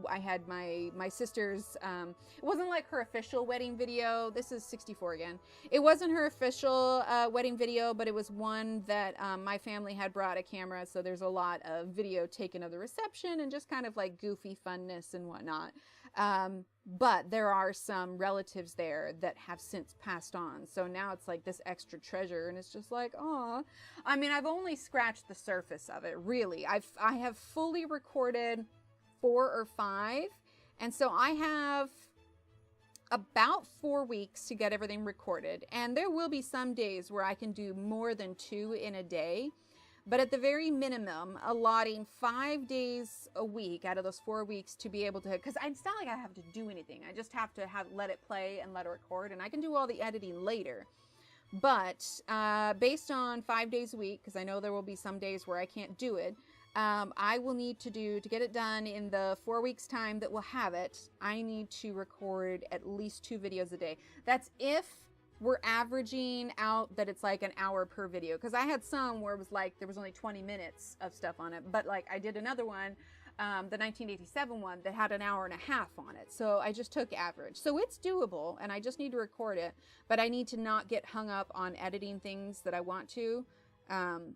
I had my sister's, it wasn't like her official wedding video. This is 64 again. It wasn't her official wedding video, but it was one that my family had brought a camera, so there's a lot of video taken of the reception and just kind of like goofy funness and whatnot. But there are some relatives there that have since passed on. So now it's like this extra treasure, and it's just like, oh, I mean, I've only scratched the surface of it, really. I have fully recorded 4 or 5. And so I have about 4 weeks to get everything recorded. And there will be some days where I can do more than 2 in a day. But at the very minimum, allotting 5 days a week out of those 4 weeks to be able to, because it's not like I have to do anything. I just have to let it play and let it record, and I can do all the editing later. But based on 5 days a week, because I know there will be some days where I can't do it, I will need to get it done in the 4 weeks time that we'll have it. I need to record at least 2 videos a day. That's if we're averaging out that it's like an hour per video, because I had some where it was like there was only 20 minutes of stuff on it, but like I did another one, the 1987 one, that had an hour and a half on it. So I just took average, so it's doable, and I just need to record it, but I need to not get hung up on editing things that I want to.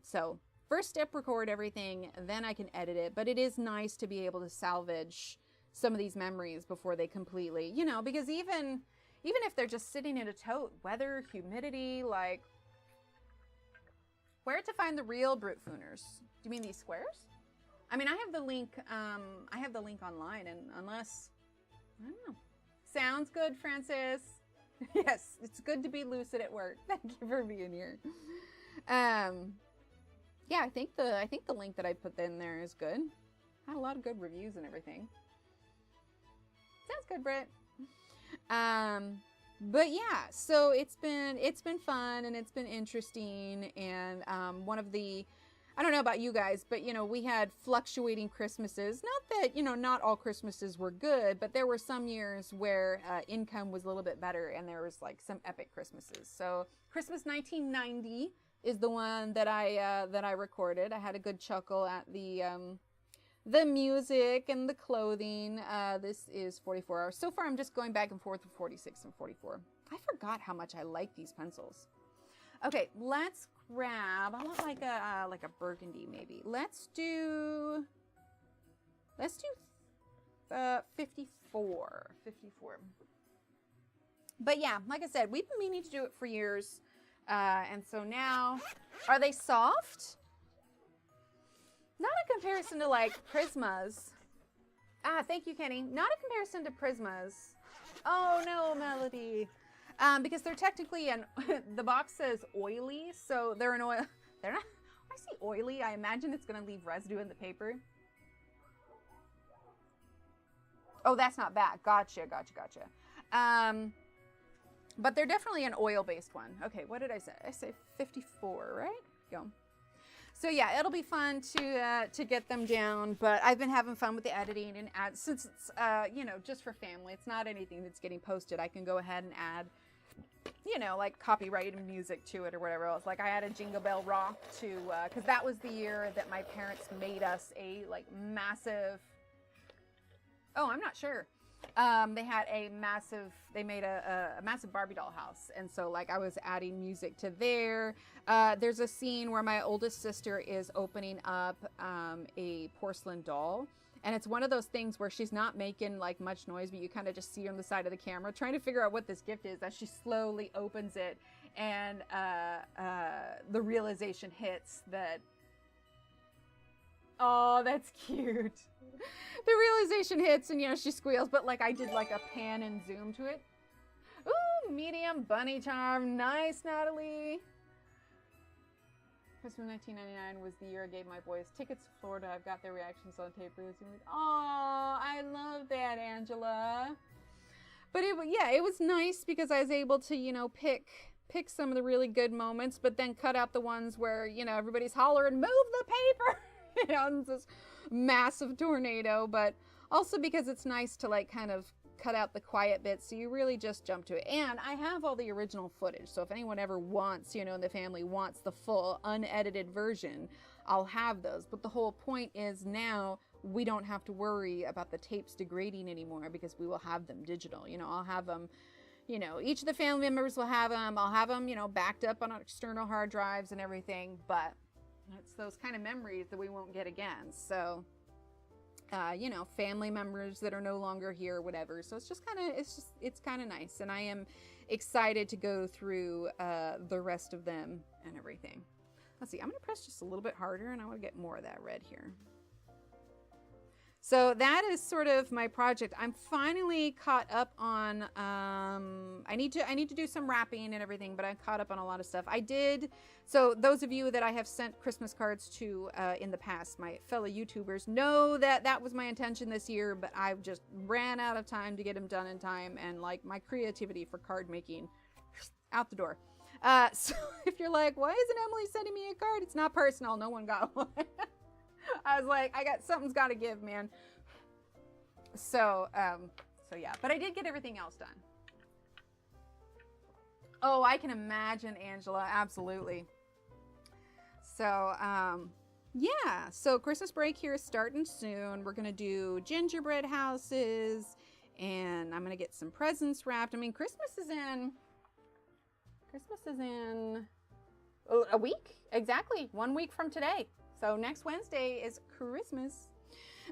So first step, record everything, then I can edit it. But it is nice to be able to salvage some of these memories before they completely, you know, because even if they're just sitting in a tote, weather, humidity, like, where to find the real Brutfuners? Do you mean these squares? I mean, I have the link online, and unless, I don't know. Sounds good, Francis. Yes, it's good to be lucid at work. Thank you for being here. Yeah, I think the link that I put in there is good. Had a lot of good reviews and everything. Sounds good, Britt. But yeah, so it's been fun, and it's been interesting, and one of the, I don't know about you guys, but you know, we had fluctuating Christmases. Not that, you know, not all Christmases were good, but there were some years where income was a little bit better, and there was like some epic Christmases. So Christmas 1990 is the one that I recorded. I had a good chuckle at the music and the clothing. This is 44 hours. So far, I'm just going back and forth with 46 and 44. I forgot how much I like these pencils. Okay, let's grab, I want like a burgundy maybe. Let's do 54. But yeah, like I said, we've been meaning to do it for years. And so now, are they soft? Not a comparison to like Prismas. Ah, thank you, Kenny. Not a comparison to Prismas. Oh no, Melody. Because they're technically the box says oily, so they're an oil. They're not. I see oily. I imagine it's gonna leave residue in the paper. Oh, that's not bad. Gotcha. But they're definitely an oil-based one. Okay, what did I say? I say 54, right? Go. So yeah, it'll be fun to get them down, but I've been having fun with the editing and since it's you know, just for family. It's not anything that's getting posted. I can go ahead and add, you know, like copyrighted music to it or whatever else. Like I added Jingle Bell Rock to because that was the year that my parents made us a like massive. Oh, I'm not sure. They made a massive Barbie doll house. And so like I was adding music to there. There's a scene where my oldest sister is opening up a porcelain doll. And it's one of those things where she's not making like much noise, but you kind of just see her on the side of the camera trying to figure out what this gift is as she slowly opens it. And the realization hits that, oh, that's cute. The realization hits and, you know, she squeals, but like I did like a pan and zoom to it. Ooh, medium bunny charm. Nice, Natalie. Christmas 1999 was the year I gave my boys tickets to Florida. I've got their reactions on tape. Oh, I love that, Angela. But it was nice because I was able to, you know, pick pick some of the really good moments, but then cut out the ones where, you know, everybody's hollering, move the paper, you know, and it's this massive tornado, but also because it's nice to like kind of cut out the quiet bits, so you really just jump to it. And I have all the original footage, so if anyone ever wants, you know, in the family wants the full unedited version, I'll have those. But the whole point is now we don't have to worry about the tapes degrading anymore because we will have them digital. You know, I'll have them, you know, each of the family members will have them. I'll have them, you know, backed up on external hard drives and everything, but it's those kind of memories that we won't get again. So you know, family members that are no longer here or whatever. So it's just kind of, it's kind of nice. And I am excited to go through the rest of them and everything. Let's see, I'm going to press just a little bit harder and I want to get more of that red here. So that is sort of my project. I'm finally caught up on, I need to do some wrapping and everything, but I'm caught up on a lot of stuff. I did, so those of you that I have sent Christmas cards to in the past, my fellow YouTubers, know that that was my intention this year, but I just ran out of time to get them done in time, and like my creativity for card making, out the door. So if you're like, why isn't Emily sending me a card? It's not personal, no one got one. I was like, something's got to give, man. So yeah, but I did get everything else done. Oh, I can imagine, Angela, absolutely. So, yeah, so Christmas break here is starting soon. We're going to do gingerbread houses, and I'm going to get some presents wrapped. I mean, Christmas is in a week, exactly 1 week from today. So next Wednesday is Christmas.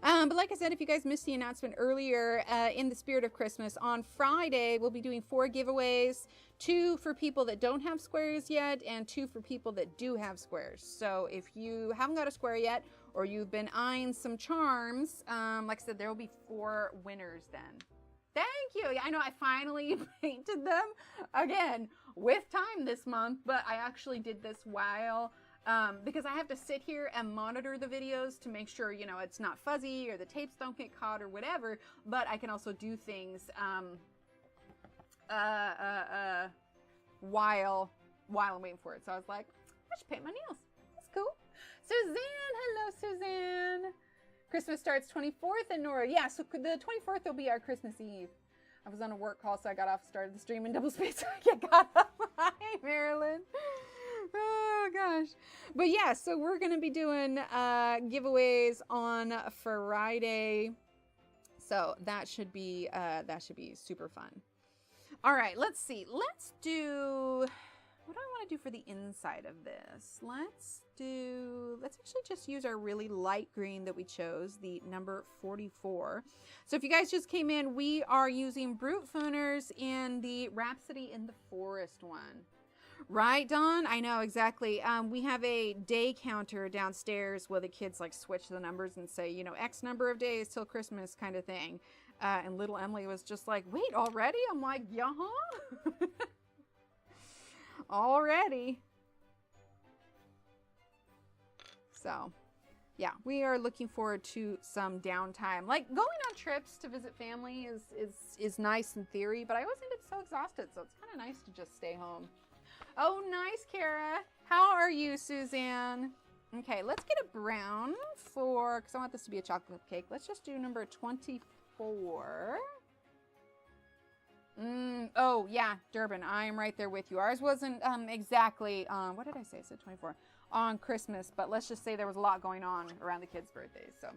But like I said, if you guys missed the announcement earlier, in the spirit of Christmas, on Friday, we'll be doing 4 giveaways, 2 for people that don't have squares yet, and 2 for people that do have squares. So if you haven't got a square yet, or you've been eyeing some charms, like I said, there will be 4 winners then. Thank you. Yeah, I know I finally painted them again with time this month, but I actually did this while because I have to sit here and monitor the videos to make sure, you know, it's not fuzzy or the tapes don't get caught or whatever, but I can also do things while I'm waiting for it. So I was like, I should paint my nails. That's cool. Suzanne, hello, Suzanne. Christmas starts 24th in Nora. Yeah, so the 24th will be our Christmas Eve. I was on a work call, so I got off, started the stream in double space, so I get got up. Hi, Marilyn. Oh, gosh. But yeah, so we're going to be doing giveaways on Friday. So that should be super fun. All right, let's see. Let's do... What do I want to do for the inside of this? Let's actually just use our really light green that we chose, the number 44. So if you guys just came in, we are using Brutfuners in the Rhapsody in the Forest one. Right, Dawn? I know, exactly. We have a day counter downstairs where the kids like switch the numbers and say, you know, X number of days till Christmas kind of thing. And little Emily was just like, wait, already? I'm like, yeah-huh. Already. So yeah, we are looking forward to some downtime. Like going on trips to visit family is nice in theory, but I always end up so exhausted, so it's kind of nice to just stay home. Oh, nice, Kara. How are you, Suzanne? Okay, let's get a brown for, because I want this to be a chocolate cake. Let's just do number 24. Oh, yeah, Durban, I am right there with you. Ours wasn't exactly, what did I say? I said 24 on Christmas, but let's just say there was a lot going on around the kids' birthdays, so.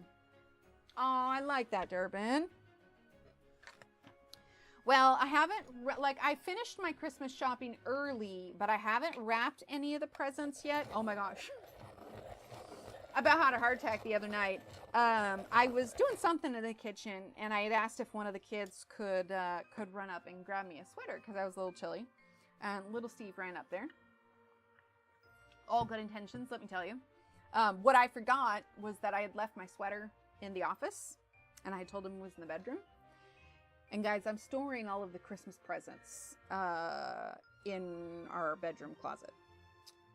Oh, I like that, Durban. Well, I haven't, like, I finished my Christmas shopping early, but I haven't wrapped any of the presents yet. Oh my gosh. I about had a heart attack the other night. I was doing something in the kitchen, and I had asked if one of the kids could run up and grab me a sweater because I was a little chilly. And little Steve ran up there. All good intentions, let me tell you. What I forgot was that I had left my sweater in the office, and I had told him it was in the bedroom. And guys, I'm storing all of the Christmas presents in our bedroom closet.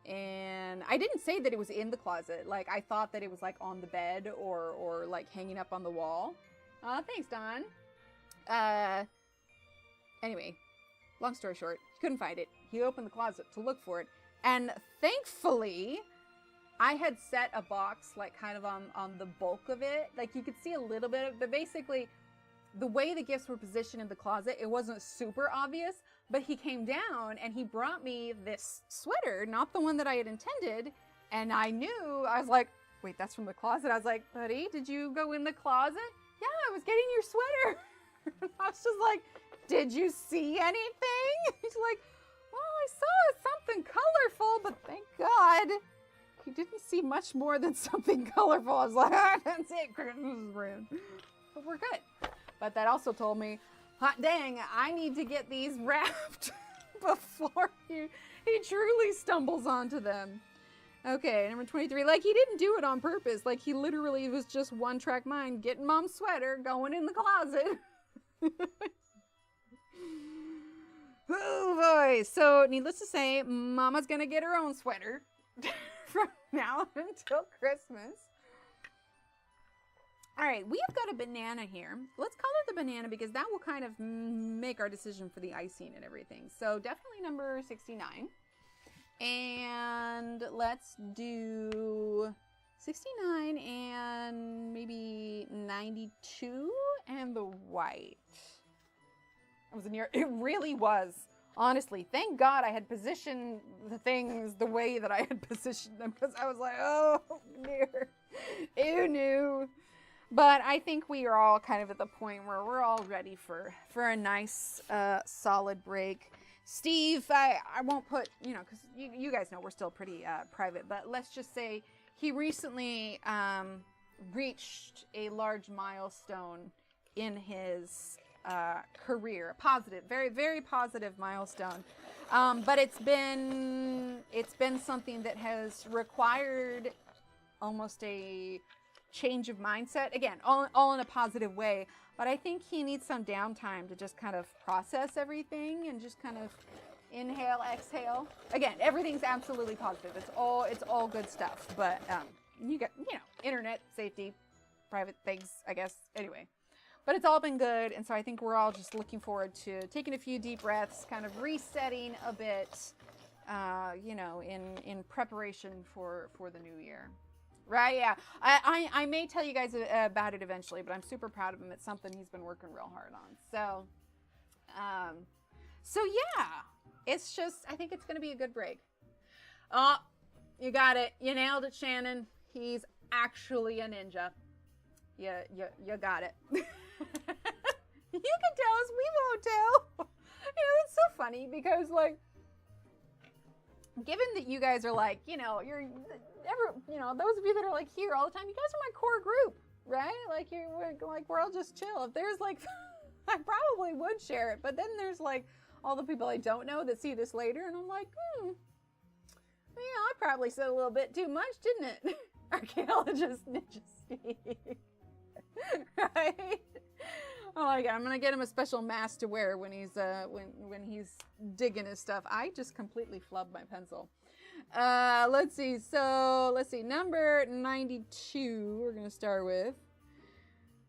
And I didn't say that it was in the closet. Like, I thought that it was like on the bed or like hanging up on the wall. Thanks, Don. Anyway, long story short, he couldn't find it. he opened the closet to look for it. And thankfully, I had set a box like kind of on the bulk of it. Like you could see a little bit of, but basically the way the gifts were positioned in the closet, it wasn't super obvious, but he came down and he brought me this sweater, not the one that I had intended. And I knew, I was like, wait, that's from the closet. I was like, buddy, did you go in the closet? Yeah, I was getting your sweater. I was just like, did you see anything? He's like, well, I saw something colorful, but thank God he didn't see much more than something colorful. I was like, that's it, Christmas is ruined. But we're good. But that also told me, hot dang, I need to get these wrapped before he truly stumbles onto them. Okay, number 23. Like, he didn't do it on purpose. Like, he literally was just one-track mind, getting mom's sweater, going in the closet. Oh, boy. So, needless to say, Mama's gonna get her own sweater from now until Christmas. All right, we have got a banana here. Let's color the banana because that will kind of make our decision for the icing and everything. So, definitely number 69. And let's do 69 and maybe 92 and the white. It was near, it really was. Honestly, thank God I had positioned the things the way that I had positioned them because I was like, oh, dear. Ew, no. But I think we are all kind of at the point where we're all ready for a nice, solid break. Steve, I won't put, you know, because you guys know we're still pretty private, but let's just say he recently reached a large milestone in his career. Positive, very, very positive milestone. But it's been something that has required almost a change of mindset. Again, all in a positive way. But I think he needs some downtime to just kind of process everything and just kind of inhale, exhale. Again, everything's absolutely positive. It's all good stuff. But you got, you know, internet safety, private things, I guess. Anyway, but it's all been good, and so I think we're all just looking forward to taking a few deep breaths, kind of resetting a bit, you know, in preparation for the new year. Right, yeah. I may tell you guys about it eventually, but I'm super proud of him. It's something he's been working real hard on. So yeah, it's just, I think it's going to be a good break. Oh, you got it. You nailed it, Shannon. He's actually a ninja. You got it. You can tell us, we won't tell. You know, it's so funny because, like, given that you guys are like, you know, you know, those of you that are like here all the time, you guys are my core group, right? Like we're all just chill. If there's like, I probably would share it, but then there's like all the people I don't know that see this later, and I'm like, yeah, I probably said a little bit too much, didn't it? Archaeologist Ninja Steve, right? Oh my God, I'm gonna get him a special mask to wear when he's when he's digging his stuff. I just completely flubbed my pencil. Let's see. So let's see. Number 92. We're gonna start with.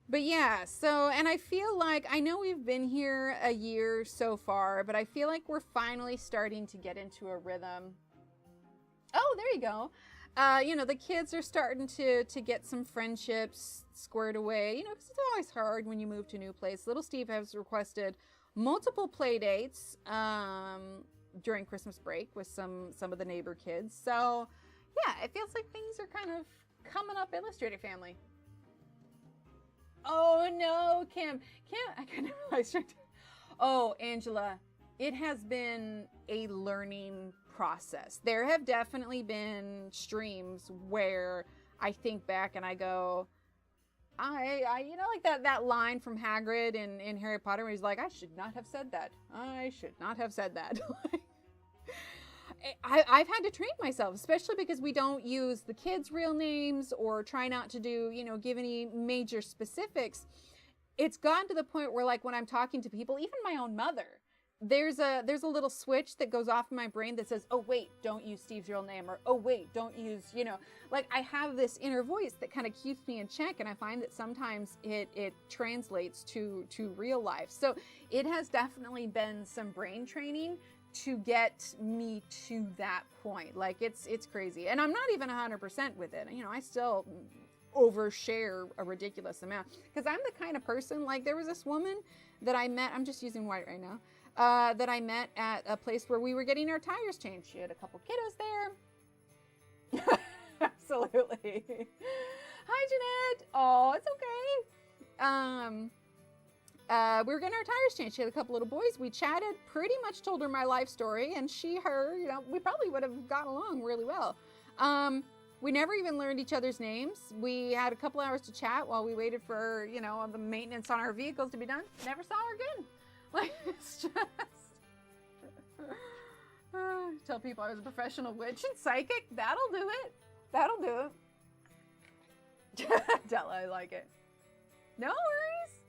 But yeah. So, and I feel like I know we've been here a year so far, but I feel like we're finally starting to get into a rhythm. Oh, there you go. You know, the kids are starting to get some friendships squared away, you know, because it's always hard when you move to a new place. Little Steve has requested multiple play dates during Christmas break with some of the neighbor kids. So, yeah, it feels like things are kind of coming up, Illustrator family. Oh, no, Kim, I couldn't realize. Oh, Angela, it has been a learning process. There have definitely been streams where I think back and I go, I you know, like that line from Hagrid in Harry Potter where he's like, I should not have said that. I should not have said that. I've had to train myself, especially because we don't use the kids' real names or try not to do, you know, give any major specifics. It's gotten to the point where, like, when I'm talking to people, even my own mother, there's a little switch that goes off in my brain that says, oh wait, don't use Steve's real name, or oh wait, don't use, you know, like I have this inner voice that kind of keeps me in check, and I find that sometimes it translates to real life. So it has definitely been some brain training to get me to that point. Like it's crazy. And I'm not even 100% with it. You know, I still overshare a ridiculous amount because I'm the kind of person, like there was this woman that I met, I'm just using white right now, that I met at a place where we were getting our tires changed. She had a couple kiddos there. Absolutely. Hi, Jeanette. Oh, it's okay. We were getting our tires changed. She had a couple little boys. We chatted, pretty much told her my life story, and her, you know, we probably would have gotten along really well. We never even learned each other's names. We had a couple hours to chat while we waited for, you know, the maintenance on our vehicles to be done. Never saw her again. Like, it's just... tell people I was a professional witch and psychic. That'll do it. That'll do it. Tell I like it. No worries.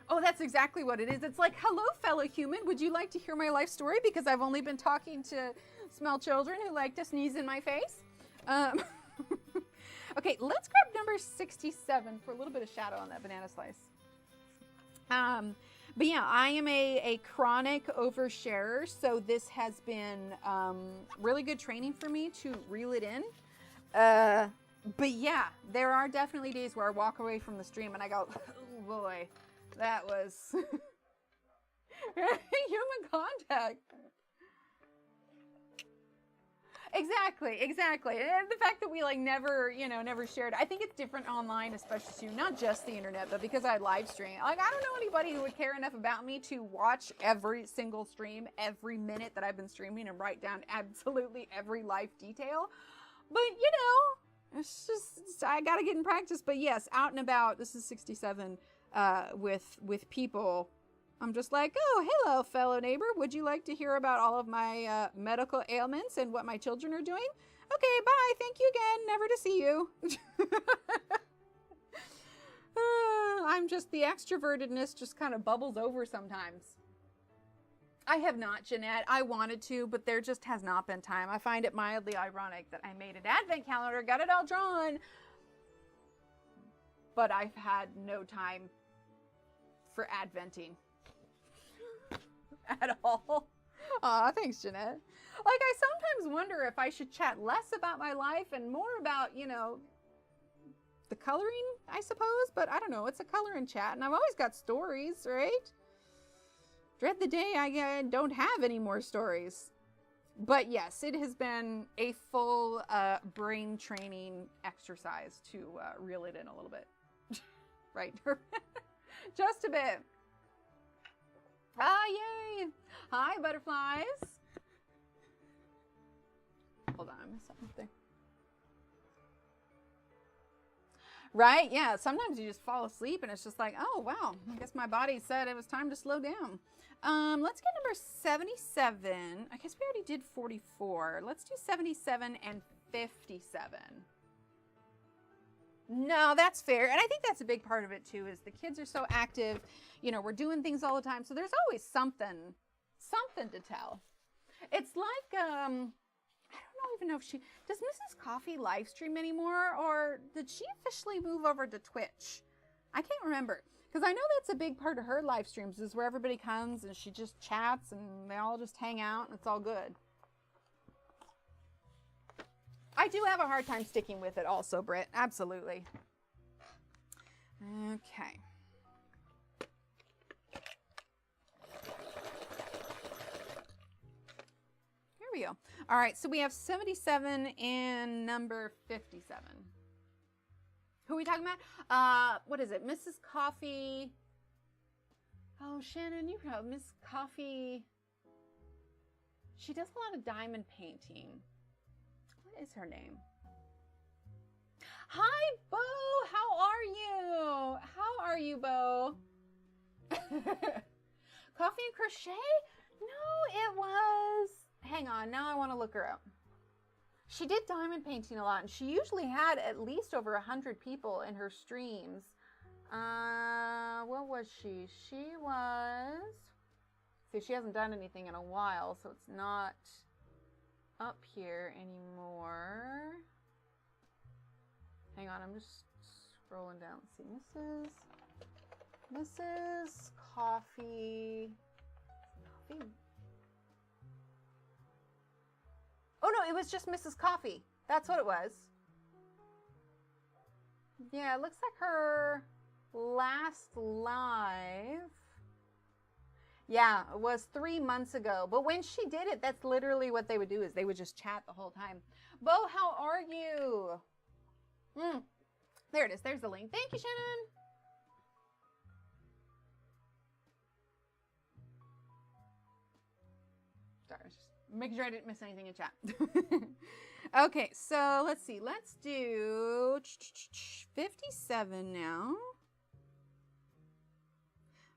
Oh, that's exactly what it is. It's like, hello, fellow human. Would you like to hear my life story? Because I've only been talking to small children who like to sneeze in my face. Okay, let's grab number 67 for a little bit of shadow on that banana slice. But yeah, I am a chronic oversharer, so this has been really good training for me to reel it in. But yeah, there are definitely days where I walk away from the stream and I go, oh boy, that was human contact. Exactly. And the fact that we like never, you know, never shared. I think it's different online, especially too, not just the internet, but because I live stream. Like, I don't know anybody who would care enough about me to watch every single stream, every minute that I've been streaming and write down absolutely every life detail. But, you know, it's just, I got to get in practice. But yes, out and about, this is 67, with people. I'm just like, oh, hello, fellow neighbor. Would you like to hear about all of my medical ailments and what my children are doing? Okay, bye. Thank you again. Never to see you. I'm just, the extrovertedness just kind of bubbles over sometimes. I have not, Jeanette. I wanted to, but there just has not been time. I find it mildly ironic that I made an advent calendar, got it all drawn, but I've had no time for adventing. At all. Aw, thanks, Jeanette. Like, I sometimes wonder if I should chat less about my life and more about, you know, the coloring, I suppose. But I don't know. It's a coloring chat, and I've always got stories, right? Dread the day I don't have any more stories. But yes, it has been a full brain training exercise to reel it in a little bit. Right? Just a bit. Ah, yay! Hi, butterflies. Hold on, I missed something. Right? Yeah, sometimes you just fall asleep and it's just like, oh, wow. I guess my body said it was time to slow down. Let's get number 77. I guess we already did 44. Let's do 77 and 57. No, that's fair. And I think that's a big part of it too, is the kids are so active. You know, we're doing things all the time. So there's always something to tell. It's like, I don't even know if does Mrs. Coffee live stream anymore, or did she officially move over to Twitch? I can't remember. Because I know that's a big part of her live streams, is where everybody comes and she just chats and they all just hang out and it's all good. I do have a hard time sticking with it also, Britt. Absolutely. Okay. Here we go. All right, so we have 77 and number 57. Who are we talking about? What is it? Mrs. Coffee. Oh, Shannon, you know, Miss Coffee. She does a lot of diamond painting. What is her name? Hi, Bo. How are you? How are you, Bo? Coffee and crochet? No, it was... Hang on. Now I want to look her up. She did diamond painting a lot, and she usually had at least over 100 people in her streams. What was she? She was... See, she hasn't done anything in a while, so it's not up here anymore. Hang on, I'm just scrolling down. Let's see, Mrs. Coffee. it was just Mrs. Coffee. That's what it was. Yeah, it looks like her last live. Yeah, it was 3 months ago. But when she did it, that's literally what they would do, is they would just chat the whole time. Bo, how are you? There it is. There's the link. Thank you, Shannon. Sorry, I was just making sure I didn't miss anything in chat. Okay, so let's see. Let's do 57 now.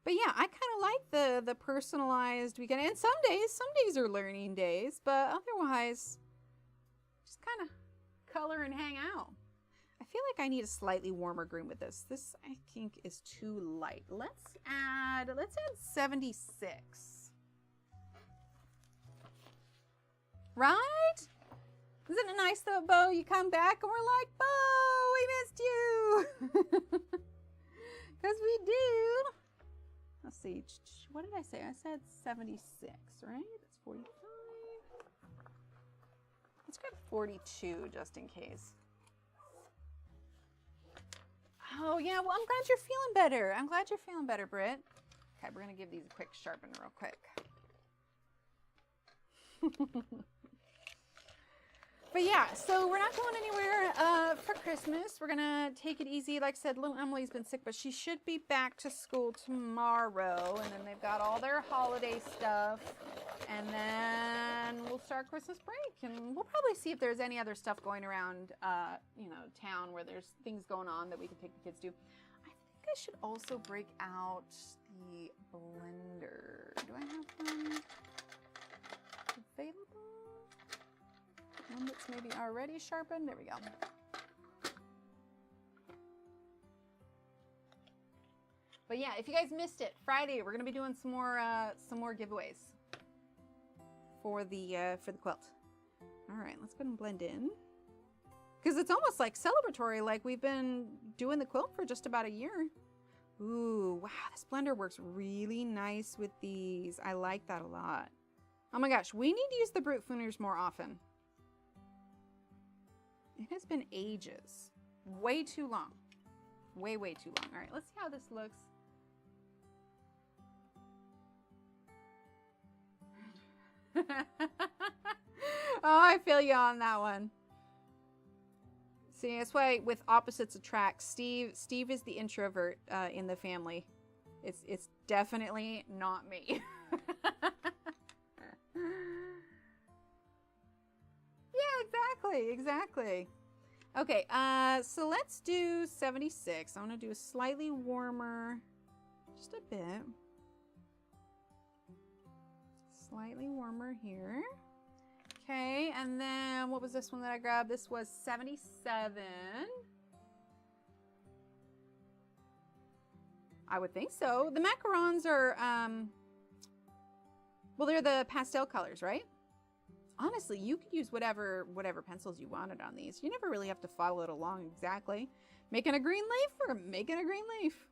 But yeah, I kind of like the personalized weekend. And some days are learning days, but otherwise, just kind of color and hang out. I feel like I need a slightly warmer green with this. This, I think, is too light. Let's add 76. Right? Isn't it nice though, Bo? You come back and we're like, Bo, we missed you. Because we do. Let's see. What did I say? I said 76, right? That's 45. Let's grab 42 just in case. Oh, yeah. Well, I'm glad you're feeling better. I'm glad you're feeling better, Britt. Okay, we're going to give these a quick sharpen real quick. But yeah, so we're not going anywhere for Christmas. We're going to take it easy. Like I said, little Emily's been sick, but she should be back to school tomorrow. And then they've got all their holiday stuff. And then we'll start Christmas break. And we'll probably see if there's any other stuff going around, you know, town where there's things going on that we can take the kids to. I think I should also break out the blender. Do I have one available? One that's maybe already sharpened. There we go. But yeah, if you guys missed it, Friday we're gonna be doing some more giveaways for the quilt. All right, let's go ahead and blend in, because it's almost like celebratory, like we've been doing the quilt for just about a year. Ooh, wow, this blender works really nice with these. I like that a lot. Oh my gosh, we need to use the Brutfuners more often. It has been ages. Way too long. Way too long. All right, let's see how this looks. Oh, I feel you on that one. See, that's why with opposites attract. Steve is the introvert in the family. It's definitely not me. Yeah, exactly. Okay, so let's do 76. I want to do a slightly warmer, just a bit. Slightly warmer here. Okay, and then what was this one that I grabbed? This was 77. I would think so. The macarons are, well, they're the pastel colors, right? Honestly, you could use whatever pencils you wanted on these. You never really have to follow it along exactly. Making a green leaf or making a green leaf.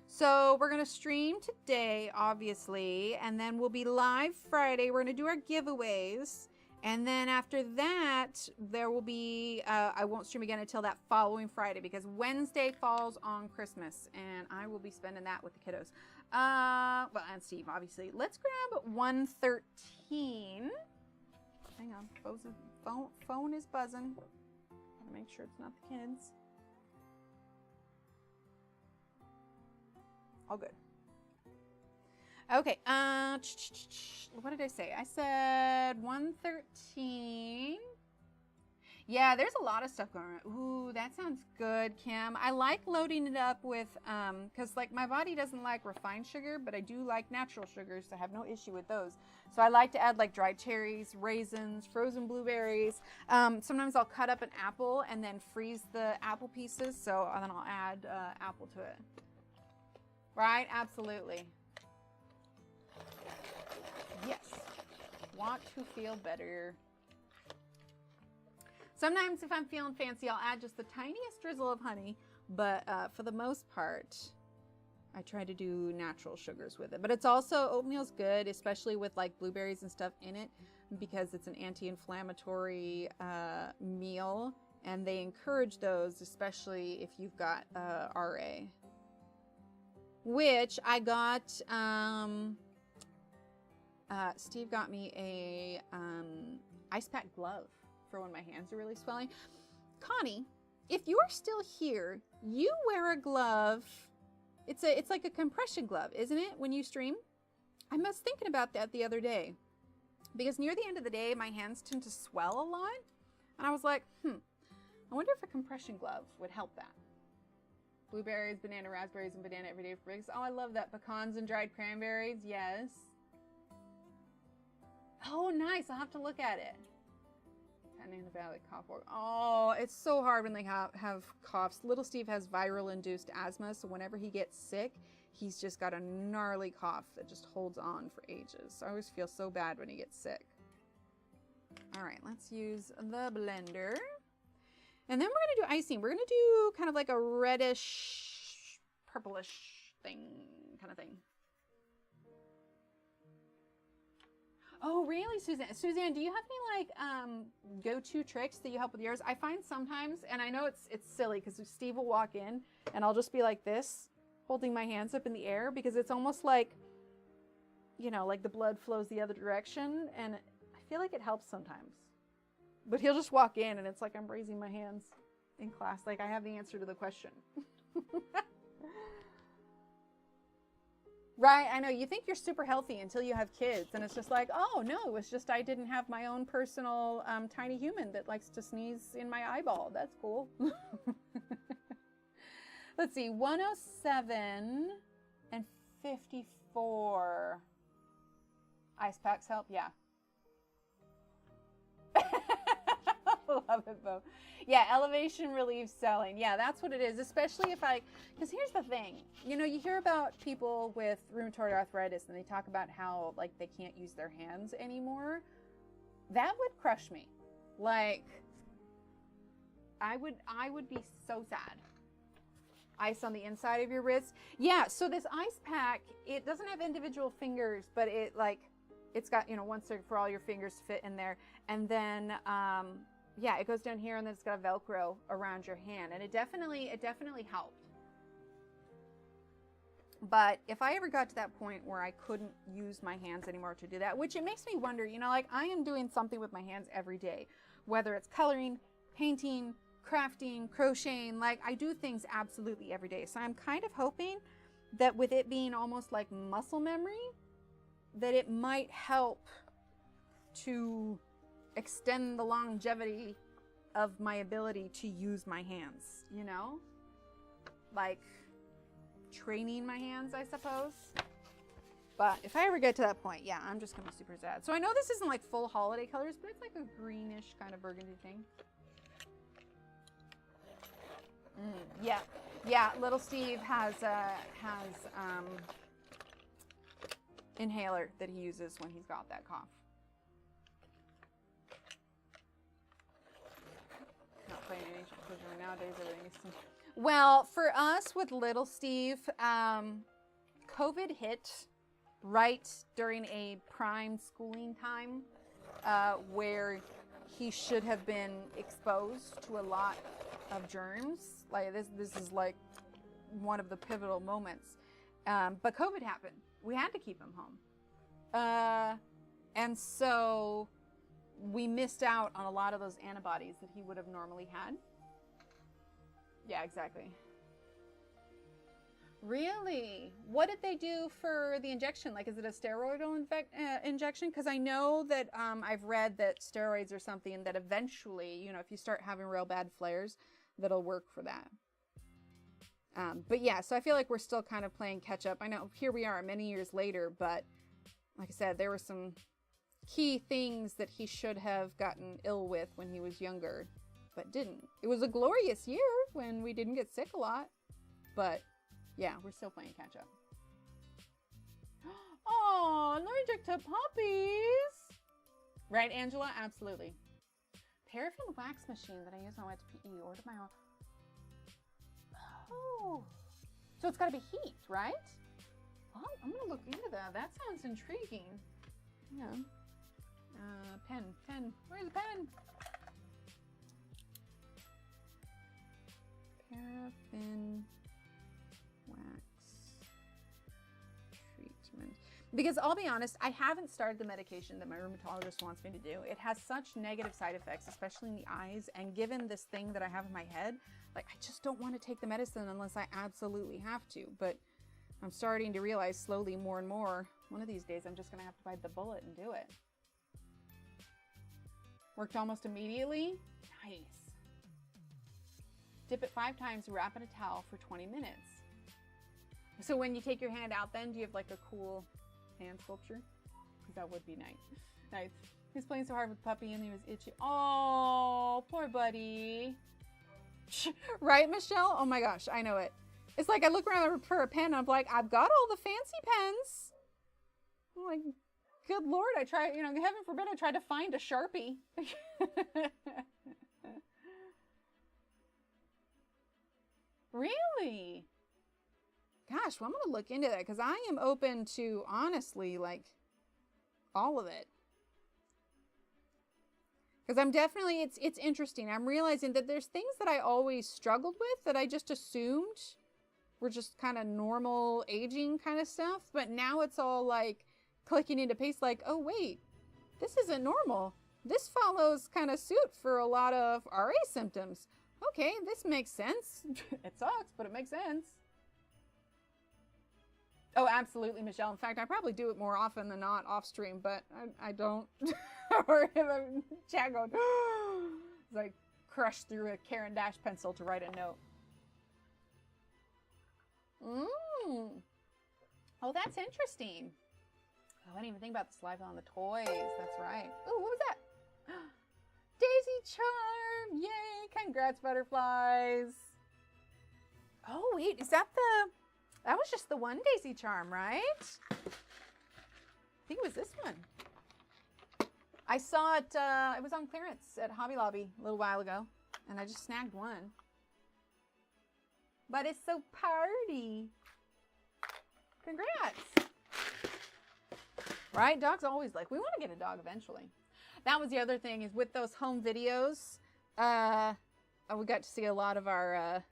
So we're going to stream today, obviously, and then we'll be live Friday. We're going to do our giveaways. And then after that, there will be, I won't stream again until that following Friday, because Wednesday falls on Christmas, and I will be spending that with the kiddos. Well, and Steve, obviously. Let's grab 113. Hang on, phone is buzzing. Gotta make sure it's not the kids. All good. Okay, what did I say? I said 113. Yeah, there's a lot of stuff going on. Ooh, that sounds good, Kim. I like loading it up with, because like my body doesn't like refined sugar, but I do like natural sugars, so I have no issue with those. So I like to add like dried cherries, raisins, frozen blueberries. Sometimes I'll cut up an apple and then freeze the apple pieces, so then I'll add apple to it. Right, absolutely. Yes, want to feel better. Sometimes if I'm feeling fancy, I'll add just the tiniest drizzle of honey, but for the most part, I try to do natural sugars with it. But it's also, oatmeal's good, especially with like blueberries and stuff in it, because it's an anti-inflammatory meal. And they encourage those, especially if you've got RA. Which I got, Steve got me a ice pack glove for when my hands are really swelling. Connie, if you're still here, you wear a glove. It's like a compression glove, isn't it, when you stream? I was thinking about that the other day, because near the end of the day, my hands tend to swell a lot. And I was like, I wonder if a compression glove would help that. Blueberries, banana, raspberries, and banana every day for breakfast. Oh, I love that. Pecans and dried cranberries, yes. Oh, nice. I'll have to look at it. Antibiotic cough. Oh, it's so hard when they have coughs. Little Steve has viral-induced asthma, so whenever he gets sick, he's just got a gnarly cough that just holds on for ages. So I always feel so bad when he gets sick. All right, let's use the blender. And then we're going to do icing. We're going to do kind of like a reddish, purplish thing, kind of thing. Oh, really, Suzanne? Suzanne, do you have any like go-to tricks that you help with yours? I find sometimes, and I know it's silly because Steve will walk in and I'll just be like this, holding my hands up in the air, because it's almost like, you know, like the blood flows the other direction, and I feel like it helps sometimes. But he'll just walk in and it's like I'm raising my hands in class, like I have the answer to the question. Right, I know, you think you're super healthy until you have kids, and it's just like, oh no, it was just I didn't have my own personal tiny human that likes to sneeze in my eyeball. That's cool. Let's see, 107 and 54. Ice packs help, yeah. Love it, Bo. Yeah, elevation relieves swelling. Yeah, that's what it is, especially if because here's the thing. You know, you hear about people with rheumatoid arthritis and they talk about how, like, they can't use their hands anymore. That would crush me. Like, I would be so sad. Ice on the inside of your wrist. Yeah, so this ice pack, it doesn't have individual fingers, but it's got, you know, one circuit for all your fingers to fit in there. And then, yeah, it goes down here, and then it's got a Velcro around your hand, and it definitely helped. But if I ever got to that point where I couldn't use my hands anymore to do that, which it makes me wonder, you know, like I am doing something with my hands every day, whether it's coloring, painting, crafting, crocheting, like I do things absolutely every day. So I'm kind of hoping that with it being almost like muscle memory, that it might help to extend the longevity of my ability to use my hands, you know? Like training my hands, I suppose. But if I ever get to that point, yeah, I'm just gonna be super sad. So I know this isn't like full holiday colors, but it's like a greenish kind of burgundy thing. Yeah, little Steve has inhaler that he uses when he's got that cough. Not playing any ancient children nowadays. Everything is well, for us with little Steve, COVID hit right during a prime schooling time, where he should have been exposed to a lot of germs. Like this is like one of the pivotal moments. But COVID happened. We had to keep him home. And so we missed out on a lot of those antibodies that he would have normally had. Yeah, exactly. Really? What did they do for the injection? Like, is it a steroidal injection? Because I know that I've read that steroids are something that eventually, you know, if you start having real bad flares, that'll work for that. But yeah, so I feel like we're still kind of playing catch up. I know here we are many years later, but like I said, there were some key things that he should have gotten ill with when he was younger, but didn't. It was a glorious year when we didn't get sick a lot, but yeah, we're still playing catch up. Oh, allergic to puppies. Right, Angela? Absolutely. Paraffin wax machine that I use when I went to PE. Ordered my own. Oh, So it's got to be heat, right? Oh, I'm going to look into that. That sounds intriguing. Yeah. Pen. Where's the pen? Paraffin wax treatment. Because I'll be honest, I haven't started the medication that my rheumatologist wants me to do. It has such negative side effects, especially in the eyes. And given this thing that I have in my head, like, I just don't want to take the medicine unless I absolutely have to. But I'm starting to realize slowly more and more, one of these days I'm just going to have to bite the bullet and do it. Worked almost immediately. Nice. Dip it 5 times, wrap in a towel for 20 minutes. So when you take your hand out then, do you have like a cool hand sculpture? Because that would be nice. Nice. He was playing so hard with Puppy and he was itchy. Oh, poor buddy. Right, Michelle? Oh my gosh, I know it. It's like I look around for a pen and I'm like, I've got all the fancy pens. I'm like, good Lord, I try, you know, heaven forbid I tried to find a Sharpie. Really? Gosh, well, I'm going to look into that because I am open to, honestly, like, all of it. Because I'm definitely, it's interesting. I'm realizing that there's things that I always struggled with that I just assumed were just kind of normal aging kind of stuff. But now it's all like clicking into pace like, oh, wait, this isn't normal. This follows kind of suit for a lot of RA symptoms. Okay, this makes sense. It sucks, but it makes sense. Oh, absolutely, Michelle. In fact, I probably do it more often than not off stream, but I don't. Or if I'm chat going, it's like crush through a Caran Dash pencil to write a note. Oh, that's interesting. Oh, I didn't even think about the saliva on the toys. That's right. Oh, what was that? Daisy charm! Yay! Congrats, butterflies. Oh, wait, is that the... That was just the one daisy charm, right? I think it was this one. I saw it, it was on clearance at Hobby Lobby a little while ago, and I just snagged one. But it's so party. Congrats. Right? Dogs always like, we want to get a dog eventually. That was the other thing, is with those home videos, we got to see a lot of our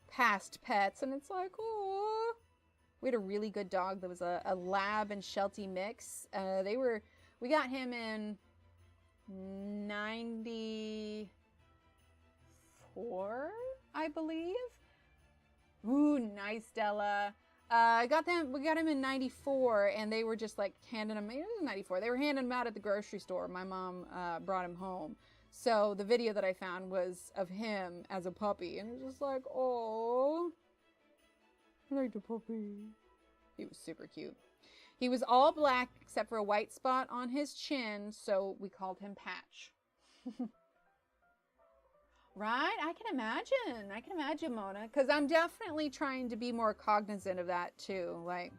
past pets, and it's like, oh, we had a really good dog that was a lab and Sheltie mix. We got him in 94, I believe. Ooh, nice, Stella. We got him in 94, and they were just like handing him, it was 94, they were handing him out at the grocery store. My mom brought him home. So the video that I found was of him as a puppy, and it was just like, oh, I like the puppy. He was super cute. He was all black except for a white spot on his chin, so we called him Patch. Right? I can imagine, Mona, because I'm definitely trying to be more cognizant of that too. Like,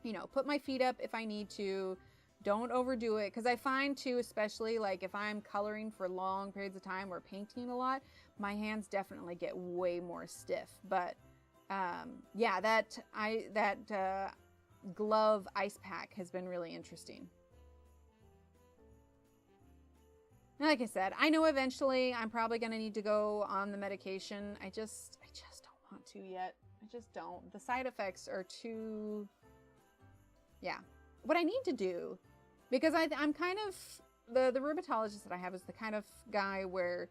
you know, put my feet up if I need to. Don't overdo it, because I find too, especially like if I'm coloring for long periods of time or painting a lot, my hands definitely get way more stiff. But yeah, that glove ice pack has been really interesting. Like I said, I know eventually I'm probably going to need to go on the medication. I just don't want to yet. I just don't. The side effects are too, yeah. What I need to do, because I'm kind of, the rheumatologist that I have is the kind of guy where,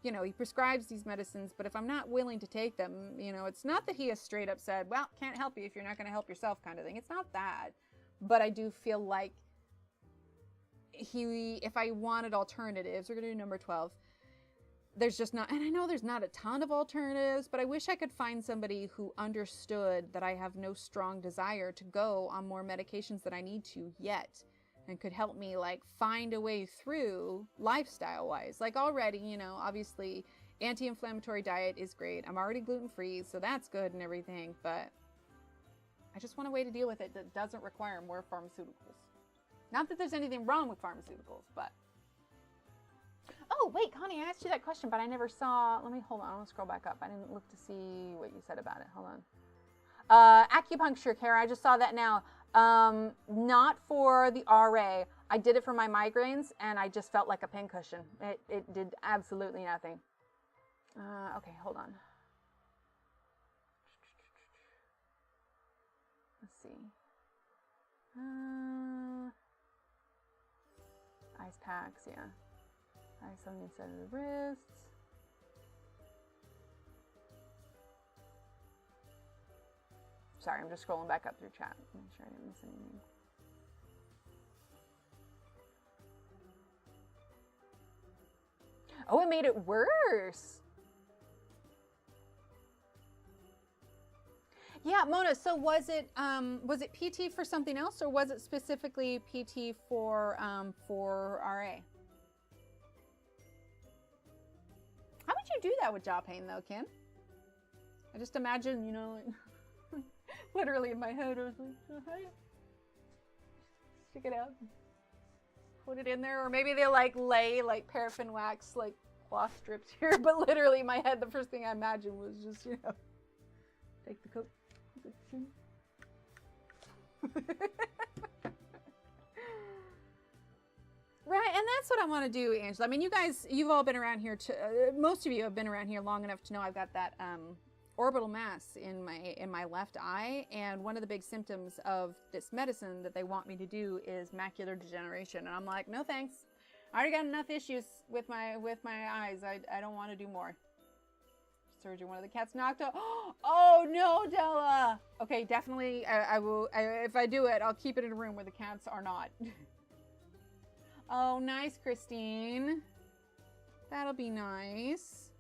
you know, he prescribes these medicines, but if I'm not willing to take them, you know, it's not that he has straight up said, well, can't help you if you're not going to help yourself kind of thing. It's not that. But I do feel like if I wanted alternatives, we're going to do number 12. There's just not, and I know there's not a ton of alternatives, but I wish I could find somebody who understood that I have no strong desire to go on more medications that I need to yet, and could help me like find a way through lifestyle wise. Like already, you know, obviously anti-inflammatory diet is great. I'm already gluten-free, so that's good and everything, but I just want a way to deal with it that doesn't require more pharmaceuticals. Not that there's anything wrong with pharmaceuticals, but... Oh, wait, Connie, I asked you that question, but I never saw... Let me, hold on, I'm going to scroll back up. I didn't look to see what you said about it. Hold on. Acupuncture care, I just saw that now. Not for the RA. I did it for my migraines, and I just felt like a pincushion. It did absolutely nothing. Okay, hold on. Let's see. Ice packs, yeah. Ice on the inside of the wrists. Sorry, I'm just scrolling back up through chat. Make sure I didn't miss anything. Oh, it made it worse. Yeah, Mona, so was it PT for something else, or was it specifically PT for RA? How would you do that with jaw pain though, Kim? I just imagine, you know, like, literally in my head, I was like, hey, stick it out, put it in there, or maybe they like lay like paraffin wax, like cloth strips here, but literally in my head, the first thing I imagined was just, you know, take the coat. Right, and that's what I want to do, Angela. I mean, you guys, you've all been around here. Most of you have been around here long enough to know I've got that orbital mass in my left eye, and one of the big symptoms of this medicine that they want me to do is macular degeneration, and I'm like, no thanks. I already got enough issues with my eyes. I don't want to do more. Surgery. One of the cats knocked out. Oh no, Della. Okay, definitely. I will. If I do it, I'll keep it in a room where the cats are not. Oh, nice, Christine. That'll be nice.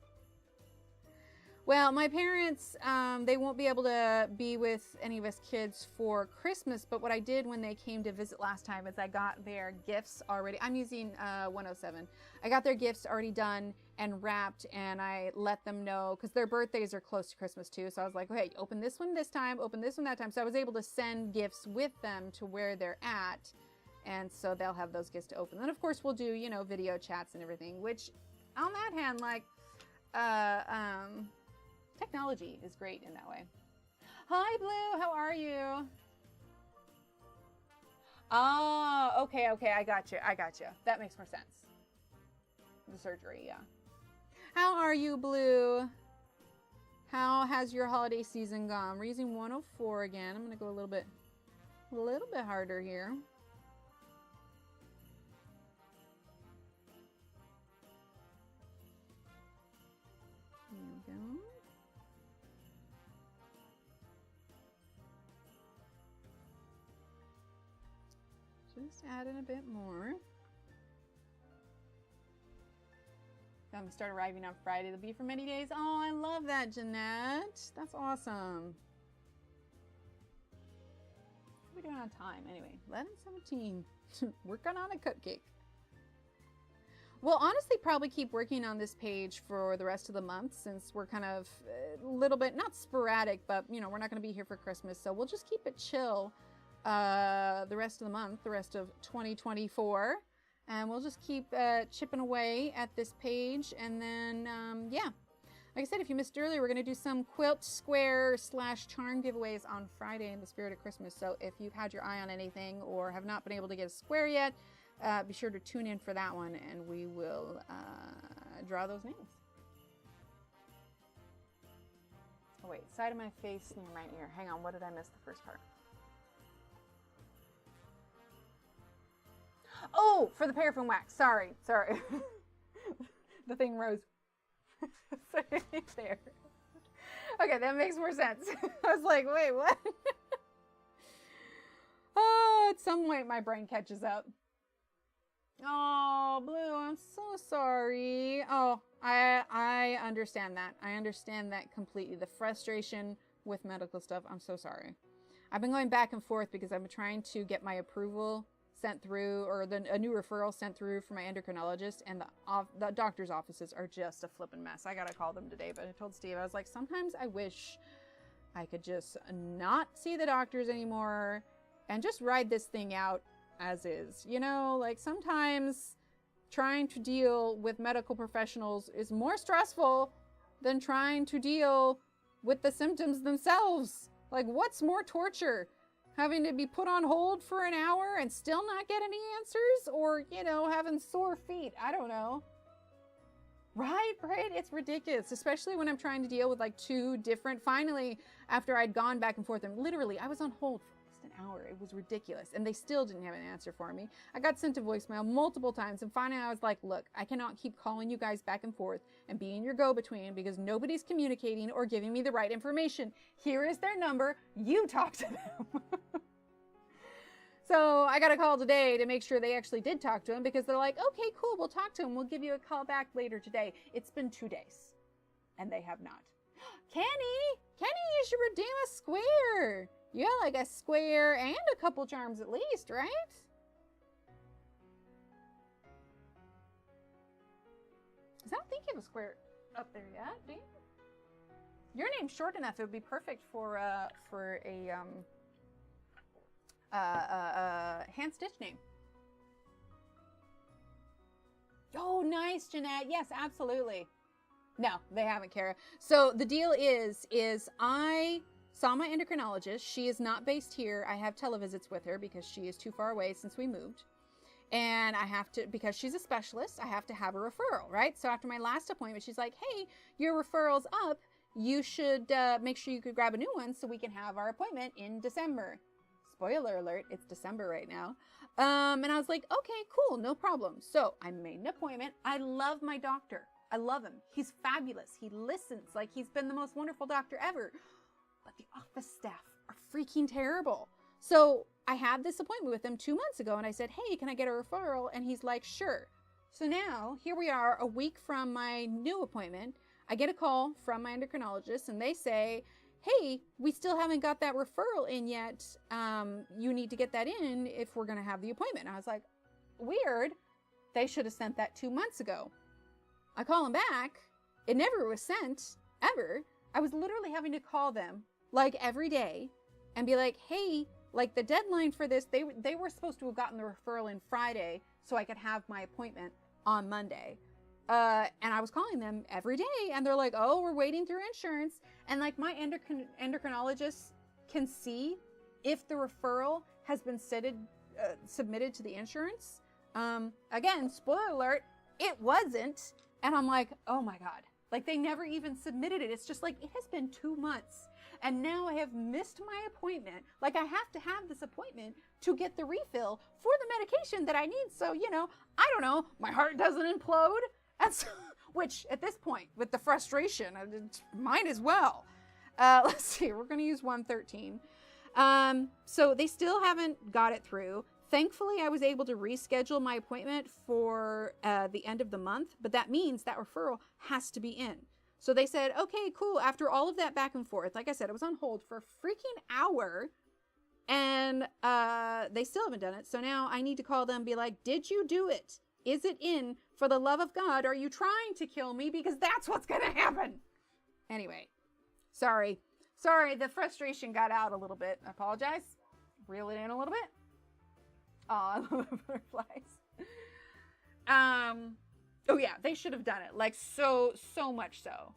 Well, my parents, they won't be able to be with any of us kids for Christmas, but what I did when they came to visit last time is I got their gifts already. I'm using 107. I got their gifts already done and wrapped, and I let them know, because their birthdays are close to Christmas too, so I was like, okay, open this one this time, open this one that time. So I was able to send gifts with them to where they're at, and so they'll have those gifts to open. Then of course we'll do, you know, video chats and everything, which on that hand, like, technology is great in that way. Hi, Blue. How are you? Oh, okay. I got you. That makes more sense. The surgery, yeah. How are you, Blue? How has your holiday season gone? We're using 104 again. I'm going to go a little bit harder here. There we go. Just add in a bit more. I'm gonna start arriving on Friday. It'll be for many days. Oh, I love that, Jeanette. That's awesome. What are we doing on time? Anyway, 11:17. Working on a cupcake. We'll honestly probably keep working on this page for the rest of the month, since we're kind of a little bit, not sporadic, but you know, we're not gonna be here for Christmas. So we'll just keep it chill the rest of the month, the rest of 2024. And we'll just keep chipping away at this page. And then, yeah, like I said, if you missed earlier, we're going to do some quilt square / charm giveaways on Friday in the spirit of Christmas. So if you've had your eye on anything or have not been able to get a square yet, be sure to tune in for that one, and we will draw those names. Oh, wait, side of my face near my ear. Hang on, what did I miss the first part? Oh, for the paraffin wax. Sorry. The thing rose. There. Okay, that makes more sense. I was like, wait, what? Oh, at some point my brain catches up. Oh, Blue, I'm so sorry. Oh, I understand that. I understand that completely. The frustration with medical stuff. I'm so sorry. I've been going back and forth because I've been trying to get my approval sent through, or a new referral sent through for my endocrinologist, and the doctor's offices are just a flippin' mess. I gotta call them today, but I told Steve, I was like, sometimes I wish I could just not see the doctors anymore and just ride this thing out as is. You know, like sometimes trying to deal with medical professionals is more stressful than trying to deal with the symptoms themselves. Like, what's more torture? Having to be put on hold for an hour and still not get any answers? Or, you know, having sore feet? I don't know. Right? It's ridiculous, especially when I'm trying to deal with like two different, finally, after I'd gone back and forth, and literally I was on hold for almost an hour. It was ridiculous. And they still didn't have an answer for me. I got sent to voicemail multiple times. And finally I was like, look, I cannot keep calling you guys back and forth and being your go-between because nobody's communicating or giving me the right information. Here is their number. You talk to them. So I got a call today to make sure they actually did talk to him because they're like, okay, cool, we'll talk to him. We'll give you a call back later today. It's been 2 days and they have not. Kenny, you should redeem a square. You got like a square and a couple charms at least, right? I don't think you have a square up there yet, do you? Your name's short enough. It would be perfect for a hand stitch name. Oh, nice, Jeanette. Yes, absolutely. No, they haven't, Kara. So the deal is I saw my endocrinologist. She is not based here. I have televisits with her because she is too far away since we moved. And I have to, because she's a specialist, I have to have a referral, right? So after my last appointment, she's like, hey, your referral's up. You should make sure you could grab a new one so we can have our appointment in December. Spoiler alert, it's December right now. And I was like, okay, cool, no problem. So I made an appointment. I love my doctor. I love him. He's fabulous. He listens like he's been the most wonderful doctor ever. But the office staff are freaking terrible. So I had this appointment with him 2 months ago and I said, hey, can I get a referral? And he's like, sure. So now here we are a week from my new appointment. I get a call from my endocrinologist and they say, hey, we still haven't got that referral in yet. You need to get that in if we're going to have the appointment. And I was like, weird. They should have sent that 2 months ago. I call them back. It never was sent, ever. I was literally having to call them like every day and be like, hey, like the deadline for this, they were supposed to have gotten the referral in Friday so I could have my appointment on Monday. And I was calling them every day and they're like, oh, we're waiting through insurance. And like my endocrinologist can see if the referral has been submitted to the insurance. Again, spoiler alert, it wasn't. And I'm like, oh my God, like they never even submitted it. It's just like, it has been 2 months and now I have missed my appointment. Like I have to have this appointment to get the refill for the medication that I need. So, you know, I don't know, my heart doesn't implode. And so, which at this point, with the frustration, might as well. Let's see, we're going to use 113. So they still haven't got it through. Thankfully, I was able to reschedule my appointment for the end of the month, but that means that referral has to be in. So they said, okay, cool. After all of that back and forth, like I said, I was on hold for a freaking hour and they still haven't done it. So now I need to call them and be like, did you do it? Is it in? For the love of God, are you trying to kill me? Because that's what's going to happen. Anyway, sorry. The frustration got out a little bit. I apologize. Reel it in a little bit. Oh, I love the butterflies. Oh yeah, they should have done it. Like so much so.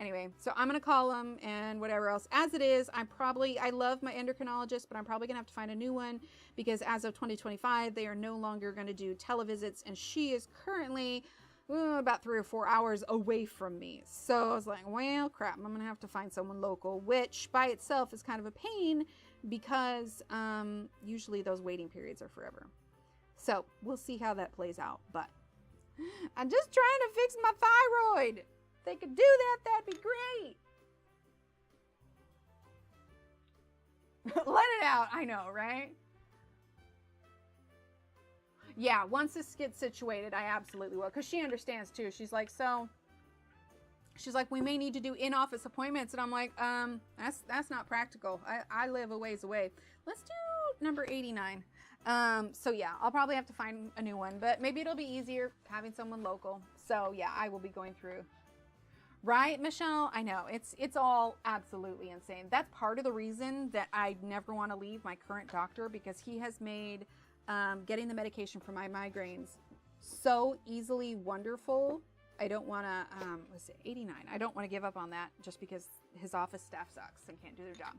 Anyway, so I'm going to call them and whatever else. As it is, I love my endocrinologist, but I'm probably going to have to find a new one because as of 2025, they are no longer going to do televisits. And she is currently about 3 or 4 hours away from me. So I was like, well, crap, I'm going to have to find someone local, which by itself is kind of a pain because usually those waiting periods are forever. So we'll see how that plays out. But I'm just trying to fix my thyroid. If they could do that, that'd be great. Let it out. I know, right? Yeah, once this gets situated, I absolutely will. Because she understands too. She's like, we may need to do in-office appointments. And I'm like, that's not practical. I live a ways away. Let's do number 89. So yeah, I'll probably have to find a new one, but maybe it'll be easier having someone local. So yeah, I will be going through. Right, Michelle? I know, it's all absolutely insane. That's part of the reason that I never want to leave my current doctor because he has made getting the medication for my migraines so easily wonderful. I don't want to, let's see, 89. I don't want to give up on that just because his office staff sucks and can't do their job.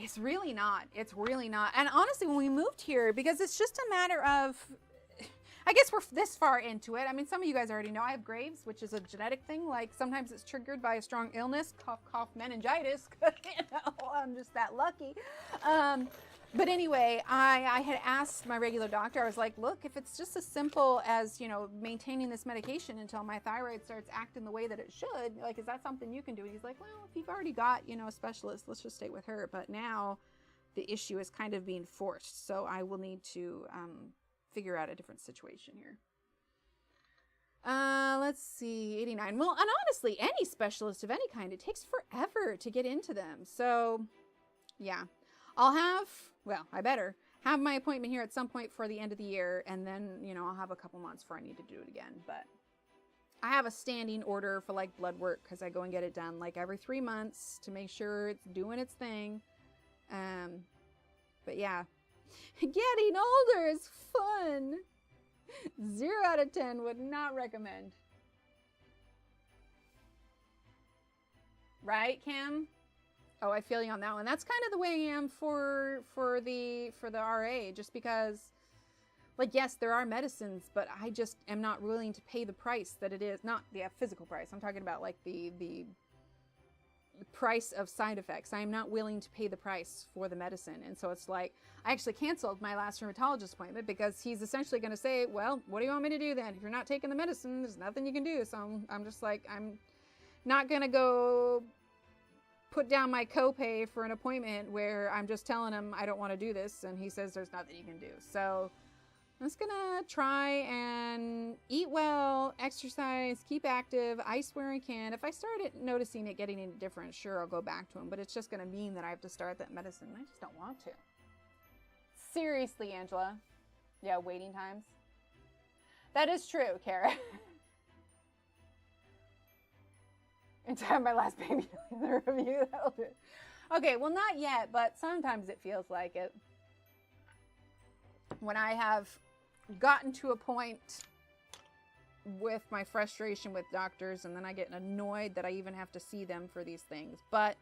It's really not. It's really not. And honestly, when we moved here, because it's just a matter of, I guess we're this far into it. I mean, some of you guys already know I have Graves, which is a genetic thing. Like sometimes it's triggered by a strong illness, cough, cough, meningitis. You know, I'm just that lucky. But anyway, I had asked my regular doctor, I was like, look, if it's just as simple as, you know, maintaining this medication until my thyroid starts acting the way that it should, like, is that something you can do? And he's like, well, if you've already got, you know, a specialist, let's just stay with her. But now the issue is kind of being forced. So I will need to figure out a different situation here. Let's see, 89. Well, and honestly, any specialist of any kind, it takes forever to get into them. So yeah, I'll have, well, I better have my appointment here at some point for the end of the year. And then, you know, I'll have a couple months before I need to do it again. But I have a standing order for like blood work because I go and get it done like every 3 months to make sure it's doing its thing. But yeah, getting older is fun. 0 out of 10 would not recommend. Right, Cam? Oh, I feel you on that one. That's kind of the way I am for the RA, just because, like, yes, there are medicines, but I just am not willing to pay the price that it is. Not the physical price. I'm talking about like the price of side effects. I'm not willing to pay the price for the medicine. And so it's like, I actually canceled my last rheumatologist appointment because he's essentially going to say, well, what do you want me to do then? If you're not taking the medicine, there's nothing you can do. So I'm just like, I'm not going to go put down my copay for an appointment where I'm just telling him I don't want to do this. And he says there's nothing you can do. So I'm just gonna try and eat well, exercise, keep active, ice where I can. If I start noticing it getting any different, sure, I'll go back to him. But it's just gonna mean that I have to start that medicine. I just don't want to. Seriously, Angela. Yeah, waiting times. That is true, Kara. And to have my last baby in the review, that'll do it. Okay, well, not yet, but sometimes it feels like it. When I have gotten to a point with my frustration with doctors, and then I get annoyed that I even have to see them for these things. But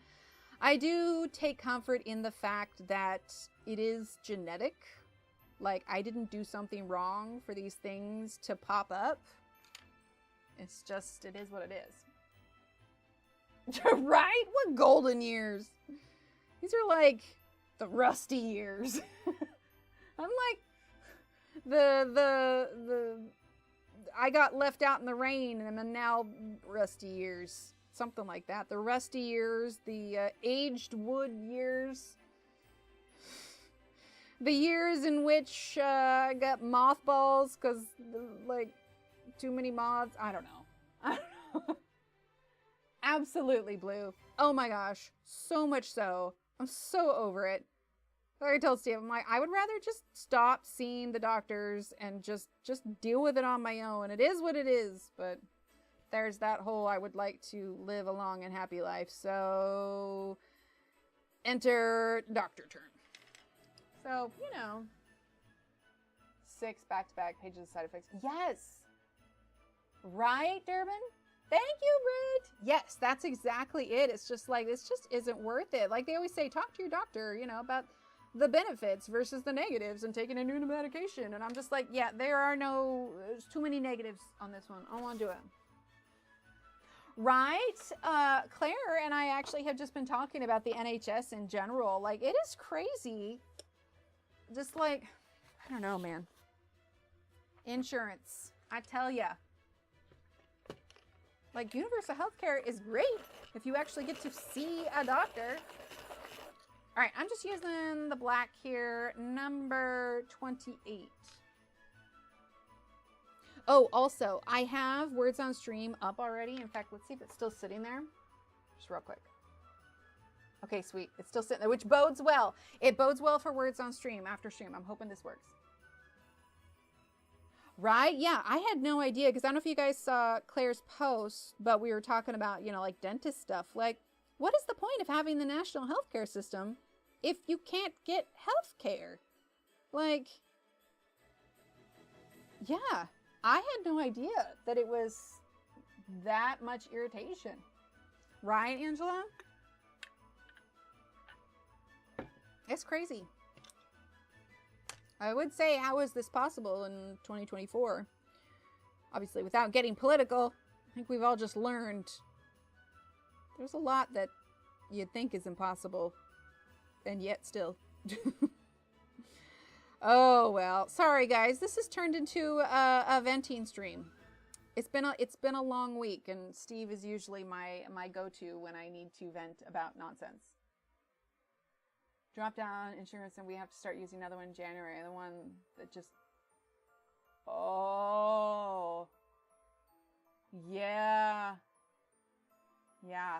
I do take comfort in the fact that it is genetic. Like, I didn't do something wrong for these things to pop up. It's just, it is what it is. Right? What golden years? These are like the rusty years. I'm like I got left out in the rain and then now rusty years. Something like that. The rusty years, the aged wood years. The years in which I got mothballs because like too many moths. I don't know. Absolutely blue. Oh my gosh. So much so. I'm so over it. Like I told Steve, I'm like, I would rather just stop seeing the doctors and just deal with it on my own. It is what it is. But there's that whole, I would like to live a long and happy life. So enter doctor turn. So, you know, 6 back-to-back pages of side effects. Yes. Right, Durbin? Thank you, Brit. Yes, that's exactly it. It's just like, this just isn't worth it. Like they always say, talk to your doctor, you know, about the benefits versus the negatives and taking a new medication. And I'm just like, yeah, there's too many negatives on this one. I don't want to do it. Right? Claire and I actually have just been talking about the NHS in general. Like, it is crazy. Just like, I don't know, man. Insurance. I tell ya. Like, universal healthcare is great if you actually get to see a doctor. All right, I'm just using the black here, number 28. Oh, also, I have Words on Stream up already. In fact, let's see if it's still sitting there. Just real quick. Okay, sweet. It's still sitting there, which bodes well. It bodes well for Words on Stream after stream. I'm hoping this works. Right? Yeah, I had no idea because I don't know if you guys saw Claire's post, but we were talking about, you know, like dentist stuff. Like, what is the point of having the national healthcare system if you can't get healthcare? Like, yeah, I had no idea that it was that much irritation. Right, Angela? It's crazy. I would say, how is this possible in 2024? Obviously, without getting political, I think we've all just learned there's a lot that you'd think is impossible, and yet still. Oh, well. Sorry, guys. This has turned into a venting stream. It's been a long week, and Steve is usually my go-to when I need to vent about nonsense. Drop down insurance, and we have to start using another one in January. The one that just... Oh. Yeah. Yeah.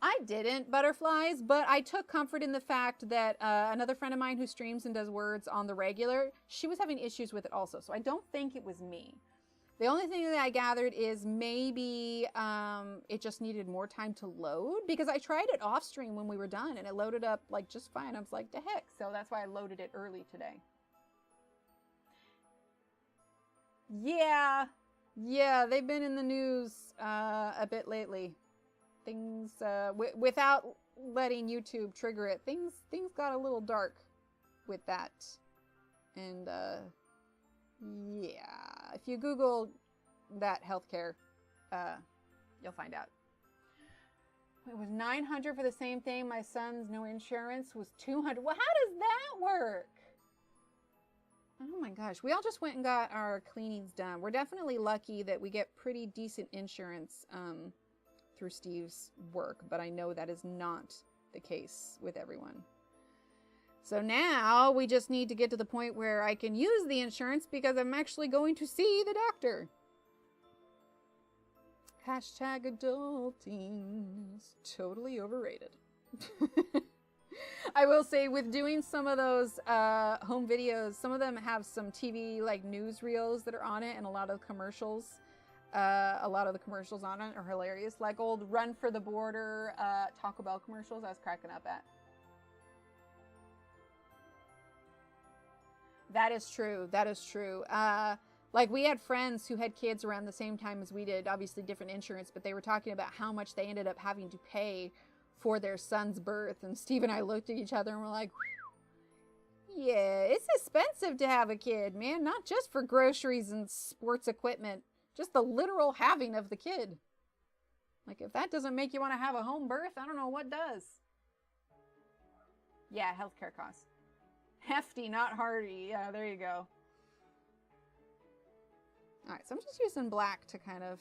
I didn't, butterflies, but I took comfort in the fact that another friend of mine who streams and does words on the regular, she was having issues with it also. So I don't think it was me. The only thing that I gathered is maybe it just needed more time to load, because I tried it off stream when we were done and it loaded up like just fine. I was like, the heck. So that's why I loaded it early today. Yeah. Yeah, they've been in the news a bit lately. Things, without letting YouTube trigger it, things got a little dark with that. And, yeah, if you Google that healthcare, you'll find out. It was $900 for the same thing. My son's no insurance was $200. Well, how does that work? Oh my gosh, we all just went and got our cleanings done. We're definitely lucky that we get pretty decent insurance, through Steve's work, but I know that is not the case with everyone. So now we just need to get to the point where I can use the insurance because I'm actually going to see the doctor. Hashtag adulting is totally overrated. I will say, with doing some of those home videos, some of them have some TV like newsreels that are on it, and a lot of commercials. A lot of the commercials on it are hilarious. Like old Run for the Border Taco Bell commercials I was cracking up at. That is true. That is true. Like we had friends who had kids around the same time as we did, obviously different insurance, but they were talking about how much they ended up having to pay for their son's birth. And Steve and I looked at each other and were like, yeah, it's expensive to have a kid, man. Not just for groceries and sports equipment. Just the literal having of the kid. Like, if that doesn't make you want to have a home birth, I don't know what does. Yeah, healthcare costs. Hefty, not hardy. Yeah, there you go. All right, so I'm just using black to kind of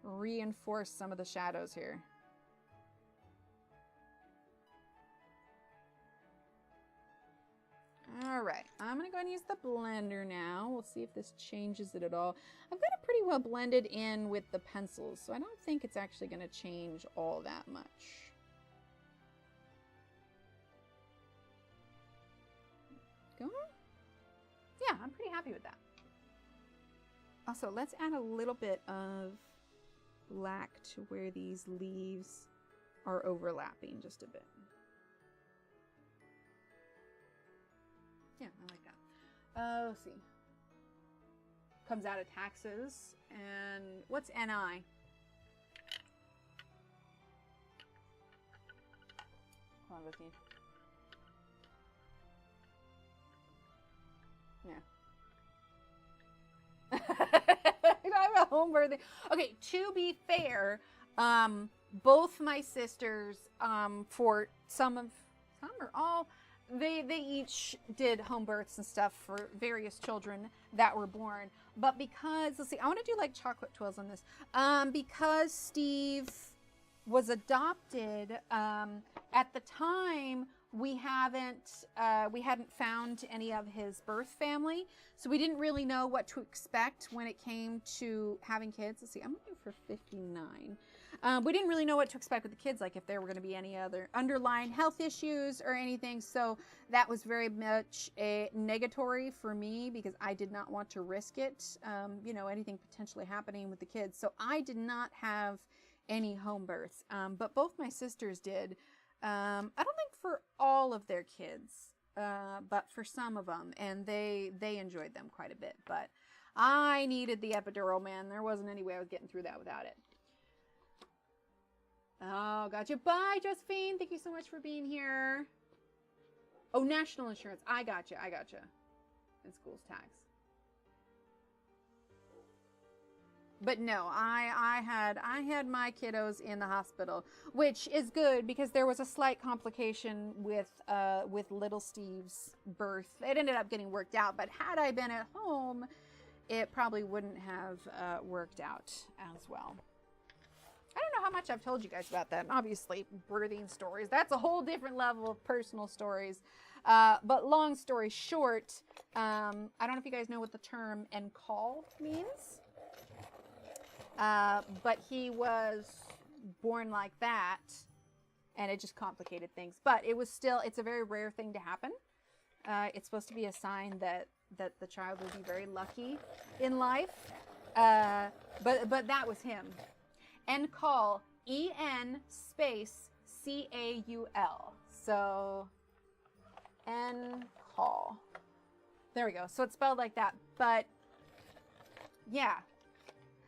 reinforce some of the shadows here. All right, I'm going to go ahead and use the blender now. We'll see if this changes it at all. I've got it pretty well blended in with the pencils, so I don't think it's actually going to change all that much. Go on. Yeah, I'm pretty happy with that. Also, let's add a little bit of black to where these leaves are overlapping just a bit. Yeah, I like that. Let's see. Comes out of taxes. And what's NI? Hold on with me. Yeah. I have a home birthday. Okay, to be fair, both my sisters, for some or all, they each did home births and stuff for various children that were born. But because, let's see, I want to do like chocolate twirls on this. Because Steve was adopted, at the time we hadn't found any of his birth family, so we didn't really know what to expect when it came to having kids. Let's see, I'm looking for 59. We didn't really know what to expect with the kids, like if there were going to be any other underlying health issues or anything. So that was very much a negatory for me because I did not want to risk it, you know, anything potentially happening with the kids. So I did not have any home births, but both my sisters did. I don't think for all of their kids, but for some of them, and they enjoyed them quite a bit. But I needed the epidural, man. There wasn't any way I was getting through that without it. Oh, gotcha. Bye, Josephine. Thank you so much for being here. Oh, national insurance. I gotcha. And school's tax. But no, I had my kiddos in the hospital, which is good because there was a slight complication with little Steve's birth. It ended up getting worked out, but had I been at home, it probably wouldn't have worked out as well. I don't know how much I've told you guys about that. Obviously, birthing stories, that's a whole different level of personal stories. But long story short, I don't know if you guys know what the term "en call" means. But he was born like that, and it just complicated things. But it was still, it's a very rare thing to happen. It's supposed to be a sign that the child will be very lucky in life. But that was him. En call, E-N space C-A-U-L. So, en call. There we go. So it's spelled like that. But yeah.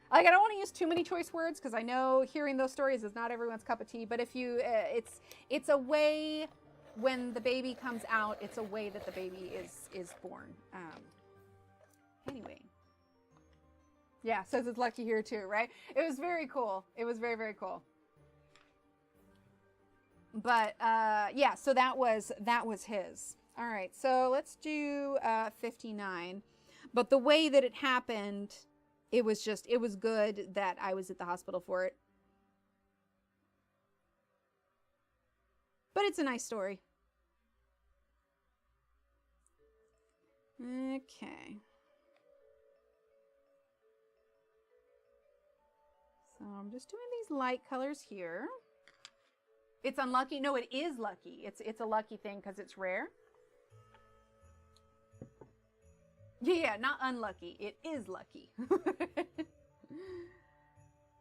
Like, I don't want to use too many choice words because I know hearing those stories is not everyone's cup of tea. But if you, it's a way when the baby comes out, it's a way that the baby is born. Anyway, yeah, says it's lucky here too, right? It was very cool. It was very, very cool. But yeah, so that was his. All right, so let's do 59. But the way that it happened. It was good that I was at the hospital for it. But it's a nice story. Okay. So I'm just doing these light colors here. It's unlucky. No, it is lucky. It's a lucky thing because it's rare. Yeah, not unlucky. It is lucky.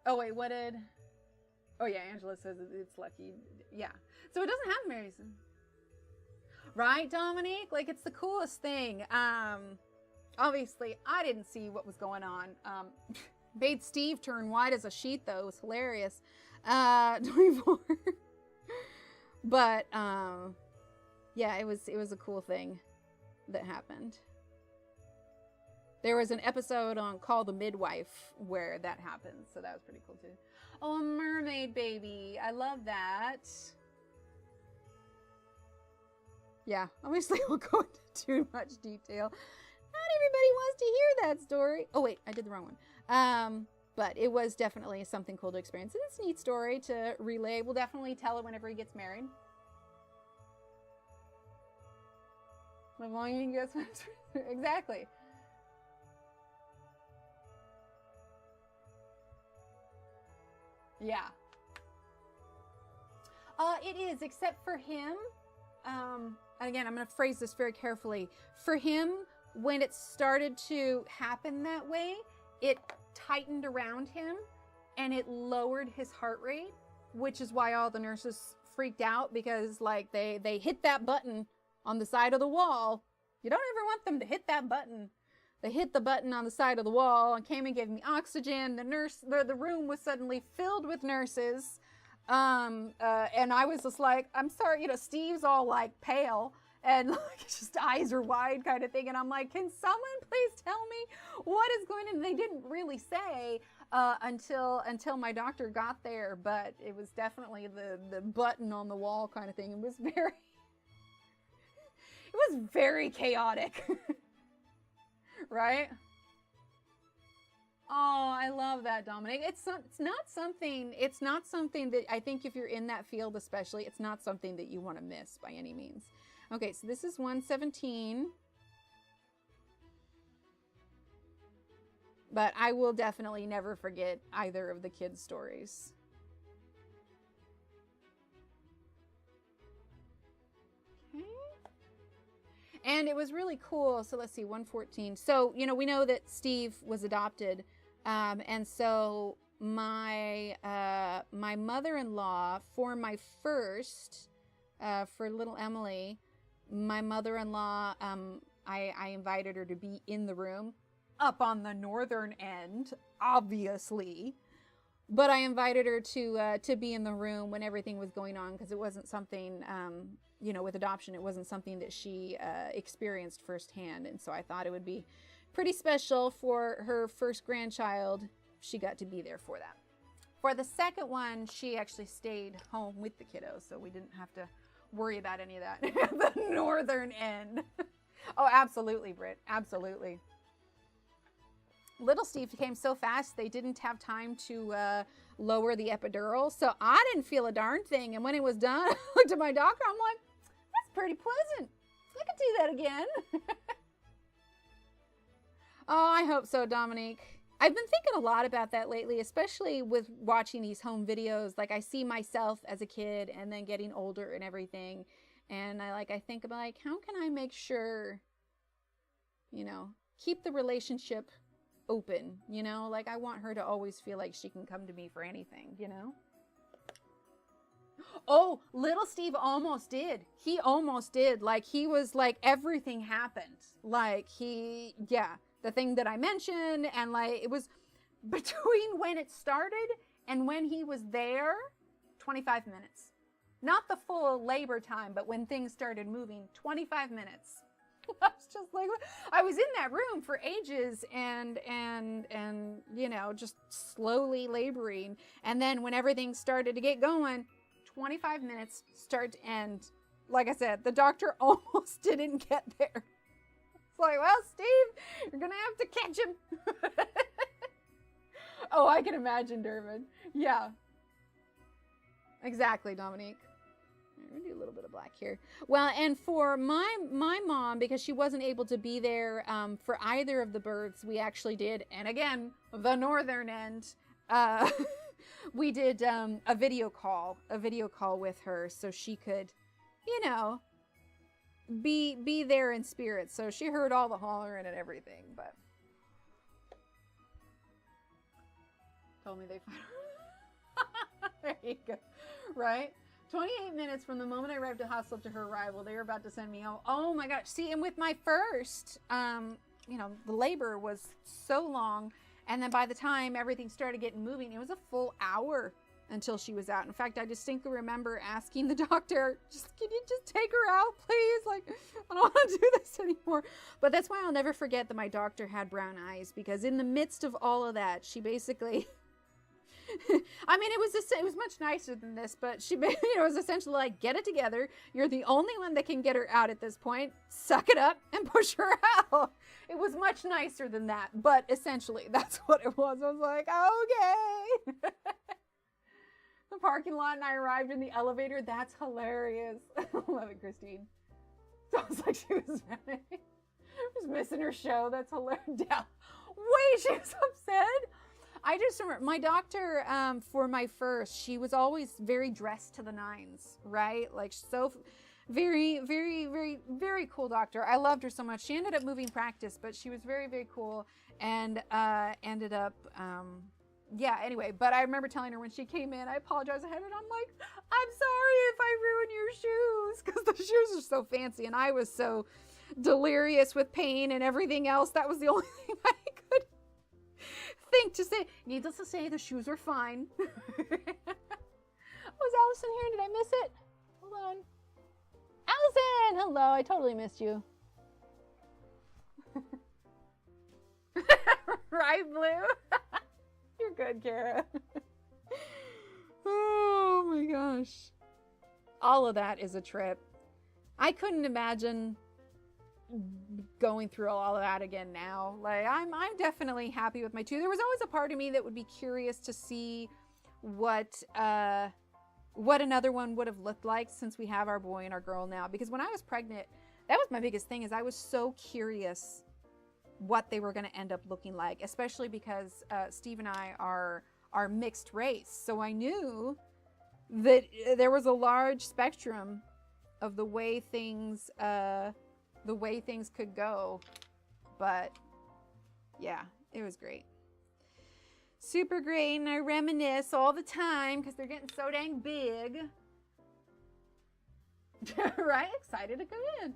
Oh, wait, what did... Oh, yeah, Angela says it's lucky. Yeah. So it doesn't have Mary's. Right, Dominique? Like, it's the coolest thing. Obviously, I didn't see what was going on. Made Steve turn white as a sheet, though. It was hilarious. 24. But, yeah, it was a cool thing that happened. There was an episode on Call the Midwife where that happened, so that was pretty cool too. Oh, a mermaid baby. I love that. Yeah, obviously we'll go into too much detail. Not everybody wants to hear that story. Oh wait, I did the wrong one. But it was definitely something cool to experience. And it's a neat story to relay. We'll definitely tell it whenever he gets married. As long as he gets exactly. Yeah. It is, except for him. And again, I'm going to phrase this very carefully. For him, when it started to happen that way, it tightened around him and it lowered his heart rate, which is why all the nurses freaked out because, like, they hit that button on the side of the wall. You don't ever want them to hit that button. They hit the button on the side of the wall and came and gave me oxygen. The room was suddenly filled with nurses. And I was just like, I'm sorry, you know, Steve's all like pale and like just eyes are wide kind of thing. And I'm like, can someone please tell me what is going on? And they didn't really say until my doctor got there, but it was definitely the button on the wall kind of thing. It was very chaotic. Right? Oh, I love that, Dominic. It's not something that I think if you're in that field especially, it's not something that you want to miss by any means. Okay, so this is 117. But I will definitely never forget either of the kids' stories. And it was really cool. So let's see, 114. So, you know, we know that Steve was adopted. And so my mother-in-law, for my first, for little Emily, my mother-in-law, I invited her to be in the room up on the northern end, obviously. But I invited her to be in the room when everything was going on, because it wasn't something, you know, with adoption, it wasn't something that she experienced firsthand. And so I thought it would be pretty special for her first grandchild. She got to be there for that. For the second one, she actually stayed home with the kiddos, so we didn't have to worry about any of that. The northern end. Oh, absolutely, Britt. Absolutely. Little Steve came so fast, they didn't have time to lower the epidural, so I didn't feel a darn thing. And when it was done, I looked at my doctor, I'm like, that's pretty pleasant. I could do that again. Oh, I hope so, Dominique. I've been thinking a lot about that lately, especially with watching these home videos. Like, I see myself as a kid and then getting older and everything. And I think about, like, how can I make sure, you know, keep the relationship open, you know? Like, I want her to always feel like she can come to me for anything, you know? Oh, little Steve almost did. He almost did. Like, he was like, everything happened. Like, yeah, the thing that I mentioned, and like, it was between when it started and when he was there, 25 minutes. Not the full labor time, but when things started moving, 25 minutes. I was just like, I was in that room for ages and you know, just slowly laboring. And then when everything started to get going, 25 minutes start to end. Like I said, the doctor almost didn't get there. It's like, well, Steve, you're gonna have to catch him. Oh, I can imagine, Dermot. Yeah. Exactly, Dominique. We're gonna do a little bit of black here. Well, and for my mom, because she wasn't able to be there for either of the births, we actually did, and again, the northern end, we did a video call with her, so she could, you know, be there in spirit. So she heard all the hollering and everything, but told me they there you go, right? 28 minutes from the moment I arrived at the hospital to her arrival, they were about to send me home. Oh my gosh. See, and with my first, you know, the labor was so long. And then by the time everything started getting moving, it was a full hour until she was out. In fact, I distinctly remember asking the doctor, can you just take her out, please? Like, I don't want to do this anymore. But that's why I'll never forget that my doctor had brown eyes, because in the midst of all of that, she basically... I mean, it was much nicer than this, but she, you know, it was essentially like, get it together. You're the only one that can get her out at this point. Suck it up and push her out. It was much nicer than that, but essentially that's what it was. I was like, okay. The parking lot, and I arrived in the elevator. That's hilarious. Love it, Christine. Sounds like she was missing her show. That's hilarious. Wait, she was upset? I just remember my doctor, for my first, she was always very dressed to the nines, right? Like, so very, very, very, very cool doctor. I loved her so much. She ended up moving practice, but she was very, very cool, and ended up, yeah, anyway. But I remember telling her when she came in, I apologized ahead, and I'm like, I'm sorry if I ruined your shoes, because the shoes are so fancy, and I was so delirious with pain and everything else. That was the only thing I could think to say. Needless to say, the shoes are fine. Was Allison here? Did I miss it? Hold on. Allison! Hello, I totally missed you. Right, Blue? You're good, Kara. Oh my gosh. All of that is a trip. I couldn't imagine going through all of that again now. Like, I'm definitely happy with my two. There was always a part of me that would be curious to see what another one would have looked like, since we have our boy and our girl now. Because when I was pregnant, that was my biggest thing, is I was so curious what they were going to end up looking like, especially because Steve and I are mixed race. So I knew that there was a large spectrum of the way things could go. But yeah, it was great. Super great, and I reminisce all the time because they're getting so dang big. Right? Excited to come in.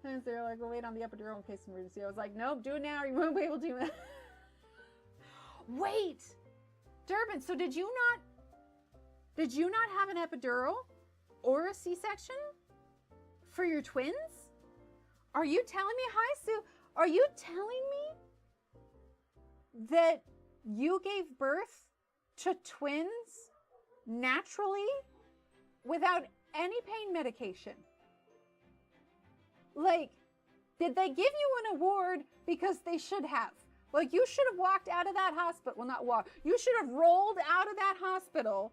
And so they're like, we'll wait on the epidural in case of emergency. I was like, nope, do it now, or you won't be able to. Wait! Durbin, so did you not have an epidural or a C-section for your twins? Are you telling me, hi Sue, are you telling me that you gave birth to twins naturally without any pain medication? Like, did they give you an award because they should have? Like, you should have walked out of that hospital. Well, not walk. You should have rolled out of that hospital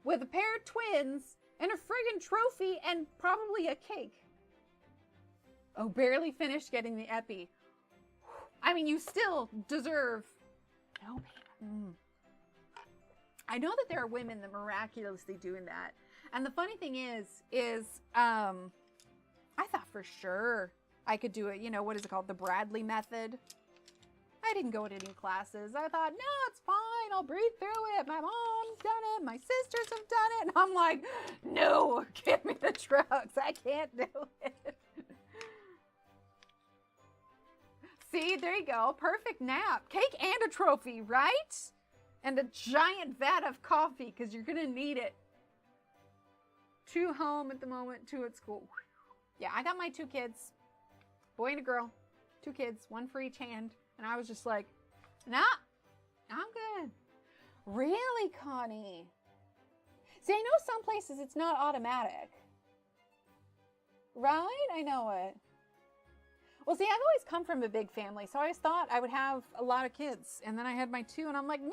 with a pair of twins and a friggin' trophy and probably a cake. Oh, barely finished getting the epi. I mean, you still deserve no pain. I know that there are women that miraculously doing that. And the funny thing is I thought for sure I could do it. You know, what is it called? The Bradley method. I didn't go to any classes. I thought, no, it's fine. I'll breathe through it. My mom's done it. My sisters have done it. And I'm like, no, give me the drugs. I can't do it. See, there you go. Perfect nap. Cake and a trophy, right? And a giant vat of coffee because you're going to need it. 2 home at the moment, 2 at school. Yeah, I got my 2 kids. Boy and a girl. 2 kids, 1 for each hand. And I was just like, nah, I'm good. Really, Connie? See, I know some places it's not automatic. Right? I know it. Well, see, I've always come from a big family, so I always thought I would have a lot of kids. And then I had my 2, and I'm like, nah,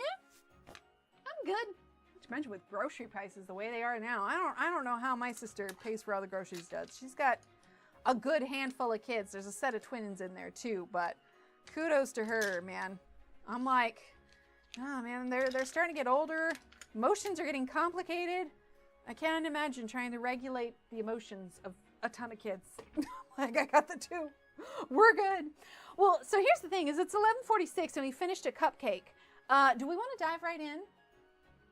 I'm good. Not to mention with grocery prices the way they are now. I don't know how my sister pays for all the groceries does. She's got a good handful of kids. There's a set of twins in there too, but kudos to her, man. I'm like, oh man, they're starting to get older. Emotions are getting complicated. I can't imagine trying to regulate the emotions of a ton of kids. Like, I got the 2. We're good. Well, so here's the thing, is it's 11:46 and we finished a cupcake. Do we want to dive right in?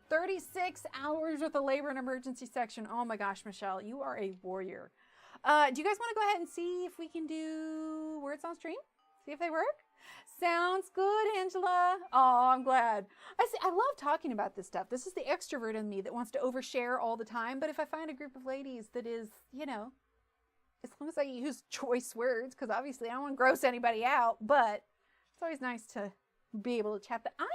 36 hours with the labor and emergency section. Oh my gosh, Michelle, you are a warrior. Do you guys want to go ahead and see if we can do words on stream? See if they work? Sounds good, Angela. Oh, I'm glad. I love talking about this stuff. This is the extrovert in me that wants to overshare all the time. But if I find a group of ladies that is, you know, as long as I use choice words, because obviously I don't want to gross anybody out, but it's always nice to be able to chat. That I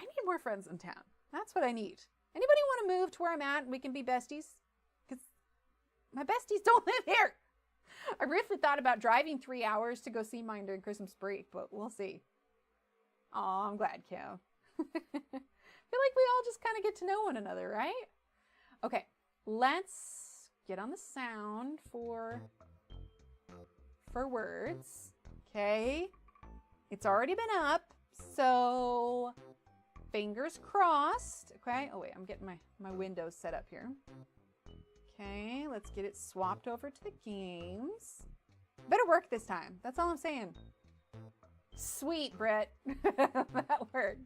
need more friends in town. That's what I need. Anybody want to move to where I'm at and we can be besties? Because my besties don't live here. I briefly thought about driving 3 hours to go see mine during Christmas break, but we'll see. Oh, I'm glad, Kim. I feel like we all just kind of get to know one another, right? Okay, let's get on the sound for words. Okay, it's already been up, so fingers crossed. Okay, oh wait, I'm getting my windows set up here. Okay, let's get it swapped over to the games. Better work this time. That's all I'm saying. Sweet, Brett. That works.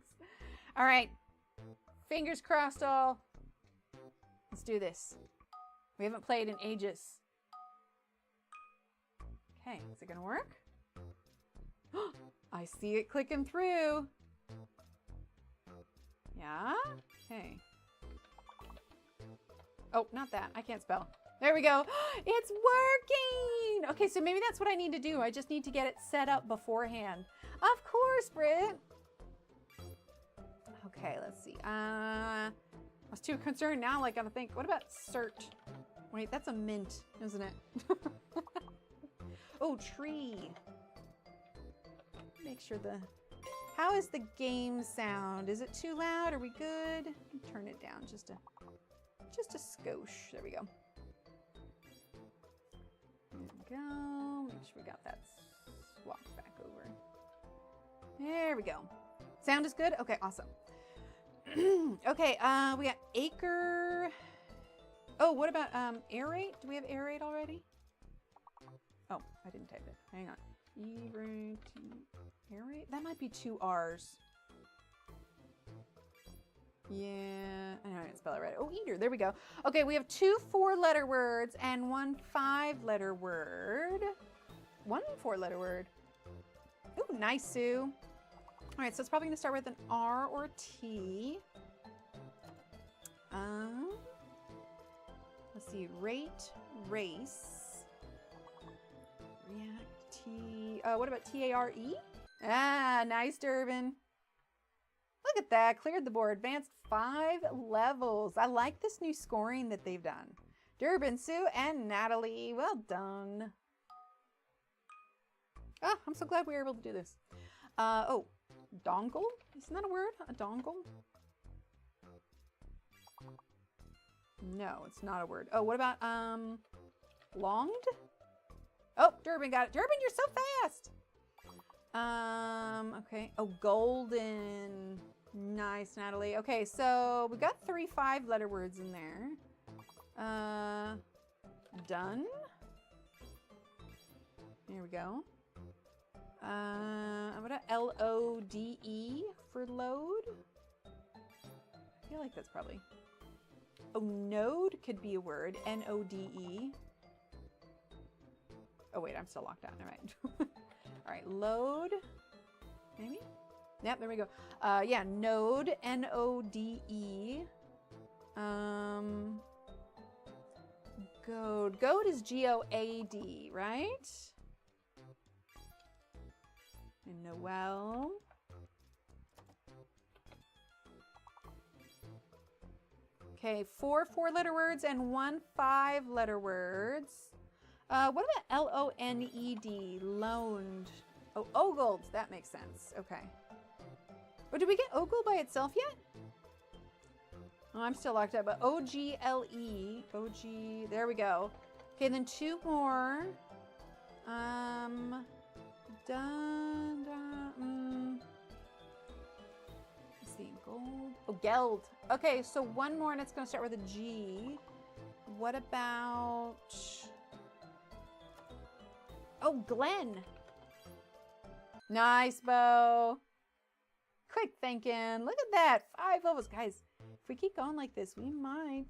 All right. Fingers crossed all. Let's do this. We haven't played in ages. Okay, is it going to work? I see it clicking through. Yeah? Okay. Oh, not that. I can't spell. There we go. It's working! Okay, so maybe that's what I need to do. I just need to get it set up beforehand. Of course, Britt. Okay, let's see. I was too concerned now. Like, I gotta think, what about cert? Wait, that's a mint, isn't it? Oh, tree. Make sure how is the game sound? Is it too loud? Are we good? Turn it down just a skosh. There we go. There we go. Make sure we got that swapped back over. There we go. Sound is good? Okay, awesome. Okay, we got acre. Oh, what about aerate? Do we have aerate already? Oh, I didn't type it. Hang on. Aerate. That might be 2 R's. Yeah, I know I didn't spell it right. Oh, eater. There we go. Okay, we have 2 4-letter words and 1 5-letter word. 1 4-letter word. Ooh, nice, Sue. All right, so it's probably gonna start with an R or T. Let's see, rate, race, react, T, what about T-A-R-E? Ah, nice, Durbin. Look at that, cleared the board, advanced 5 levels. I like this new scoring that they've done. Durbin, Sue, and Natalie, well done. Oh, I'm so glad we were able to do this. Oh, dongle? Isn't that a word? A dongle? No, it's not a word. Oh, what about, longed? Oh, Durbin got it. Durbin, you're so fast! Okay. Oh, golden. Nice, Natalie. Okay, so we got 3 5-letter words in there. Done. There we go. What about L-O-D-E for load? I feel like that's probably... Oh, node could be a word. N-O-D-E. Oh, wait, I'm still locked out. All right. All right, load. Maybe? Yep, there we go. Yeah, node. N-O-D-E. Goad. Goad is G-O-A-D, right? And Noel. Okay, 4 4-letter words and 1 5-letter words. What about L-O-N-E-D? Loaned. Oh, ogled. That makes sense. Okay. But did we get ogle by itself yet? Oh, I'm still locked up. But O-G-L-E. O-G. There we go. Okay, then 2 more. Let's see. Gold. Oh, geld. Okay, so 1 more and it's going to start with a G. What about... Oh, Glenn. Nice, Bo. Quick thinking. Look at that. 5 levels. Guys, if we keep going like this, we might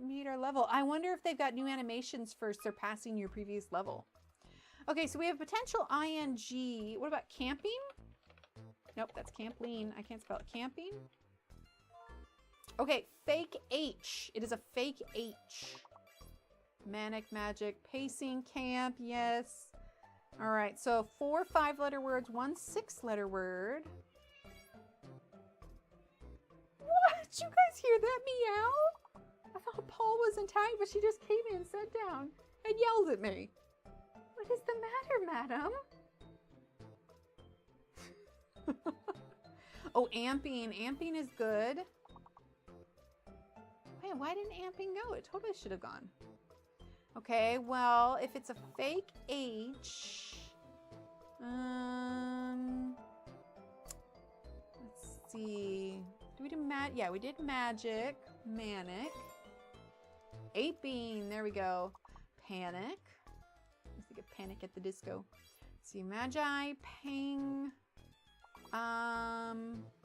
meet our level. I wonder if they've got new animations for surpassing your previous level. Okay, so we have potential ing. What about camping? Nope, that's campling. I can't spell it. Camping. Okay, fake H. It is a fake H. Manic, magic, pacing, camp, yes. All right, so 4 5-letter words, 1 6-letter word. What? Did you guys hear that meow? I thought Paul was in time, but she just came in, sat down, and yelled at me. What is the matter, madam? Oh, amping. Amping is good. Man, why didn't amping go? It totally should have gone. Okay, well, if it's a fake H, let's see. Do we do yeah, we did magic, manic, aping, there we go, panic. Let's think of Panic at the Disco. Let's see, magi, ping,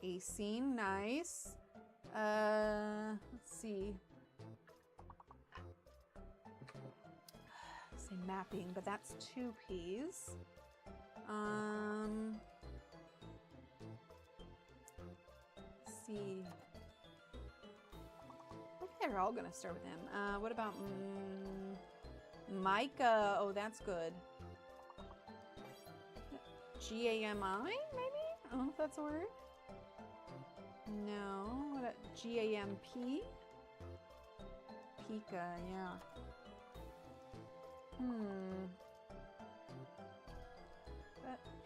acing, nice. Let's see. Say mapping, but that's 2 P's. Let's see. I think they're all gonna start with M. What about Micah? Oh, that's good. G-A-M-I, maybe? I don't know if that's a word. No. What about G-A-M-P? Pika, yeah.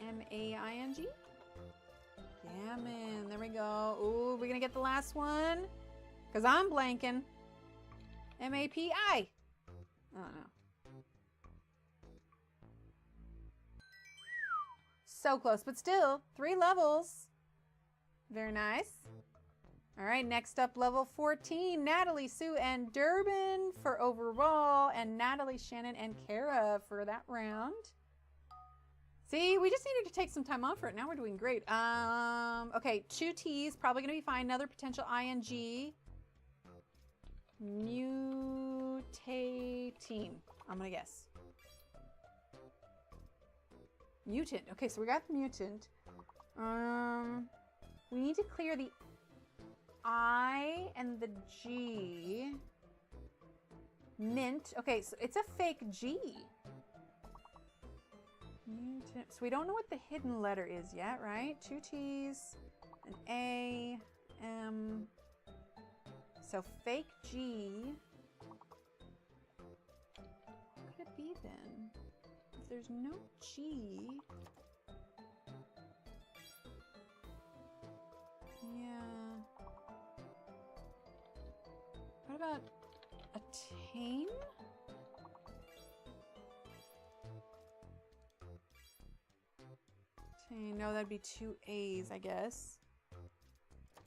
M-A-I-N-G? Gammon. There we go. Ooh, we're gonna get the last one? Because I'm blanking. M-A-P-I. I don't know. So close, but still, 3 levels. Very nice. All right, next up, level 14, Natalie, Sue, and Durbin for overall, and Natalie, Shannon, and Kara for that round. See, we just needed to take some time off for it. Now we're doing great. Okay, 2 T's, probably gonna be fine. Another potential ing. Mutating, I'm gonna guess. Mutant. Okay, so we got the mutant. We need to clear the I and the G. Mint. Okay, so it's a fake G. So we don't know what the hidden letter is yet, right? 2 T's, an A, M. So fake G. What could it be then? If there's no G. Yeah. What about attain? Attain. No, that'd be 2 A's, I guess.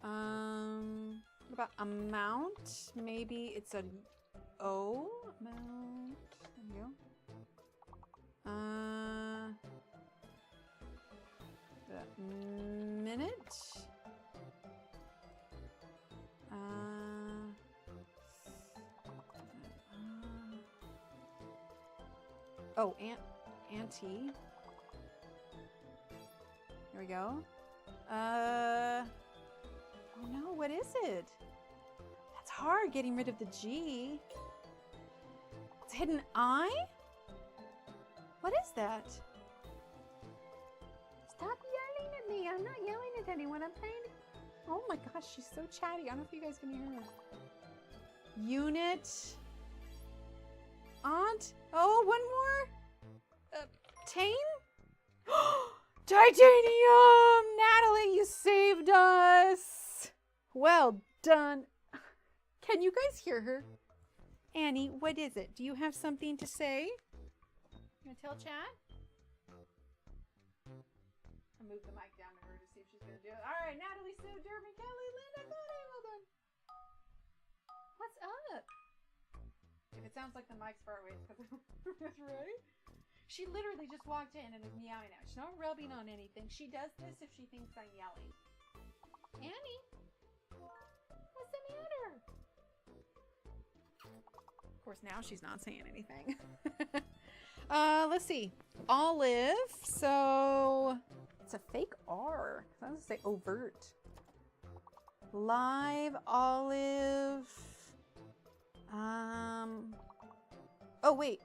What about amount? Maybe it's an O. Amount. There you go. Minute. Oh, ante. There we go. Oh no, what is it? That's hard, getting rid of the G. It's hidden I? What is that? Stop yelling at me. I'm not yelling at anyone. I'm playing. Oh my gosh, she's so chatty. I don't know if you guys can hear her. Unit. Aunt. Oh, one more. Tane? Titanium! Natalie, you saved us! Well done. Can you guys hear her? Annie, what is it? Do you have something to say? You gonna tell chat? I'll move the mic down to her to see if she's gonna do it. Alright, Natalie, Sue, Durbin, Kelly, Linda, Connie, well done. What's up? If it sounds like the mic's far away, it's because that's right. She literally just walked in and is meowing out. She's not rubbing on anything. She does this if she thinks I'm yelling. Annie? What's the matter? Of course, now she's not saying anything. Let's see. Olive. So it's a fake R. I was going to say overt. Live olive. Oh, wait.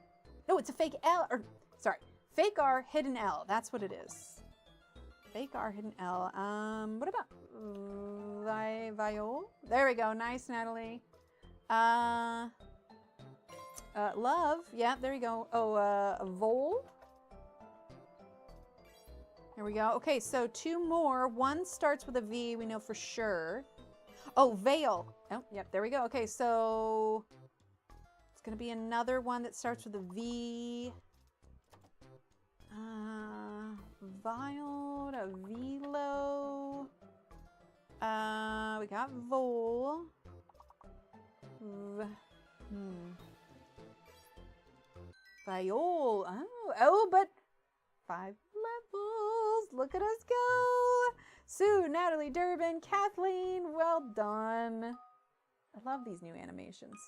No, it's a fake L. Or, sorry. Fake R, hidden L. That's what it is. Fake R, hidden L. What about Viol? There we go. Nice, Natalie. Love. Yeah, there you go. Oh, Vol. There we go. Okay, so 2 more. One starts with a V, we know for sure. Oh, Veil. Oh, yep, there we go. Okay, so it's going to be another one that starts with a V. Viol, a Velo. We got Vol. Viol. Oh, but 5 levels. Look at us go. Sue, Natalie, Durbin, Kathleen. Well done. I love these new animations.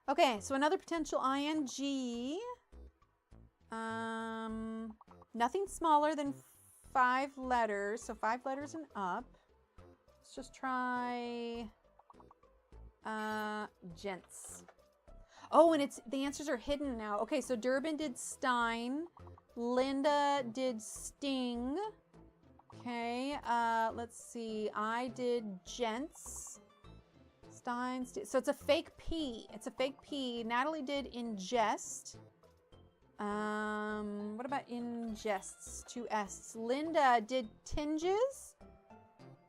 Okay, so another potential ING. Nothing smaller than 5 letters. So 5 letters and up. Let's just try gents. Oh, and it's the answers are hidden now. Okay, so Durbin did Stein. Linda did Sting. Okay, let's see. I did gents. Stein. So it's a fake P. It's a fake P. Natalie did ingest. What about ingests? 2 S's. Linda did tinges.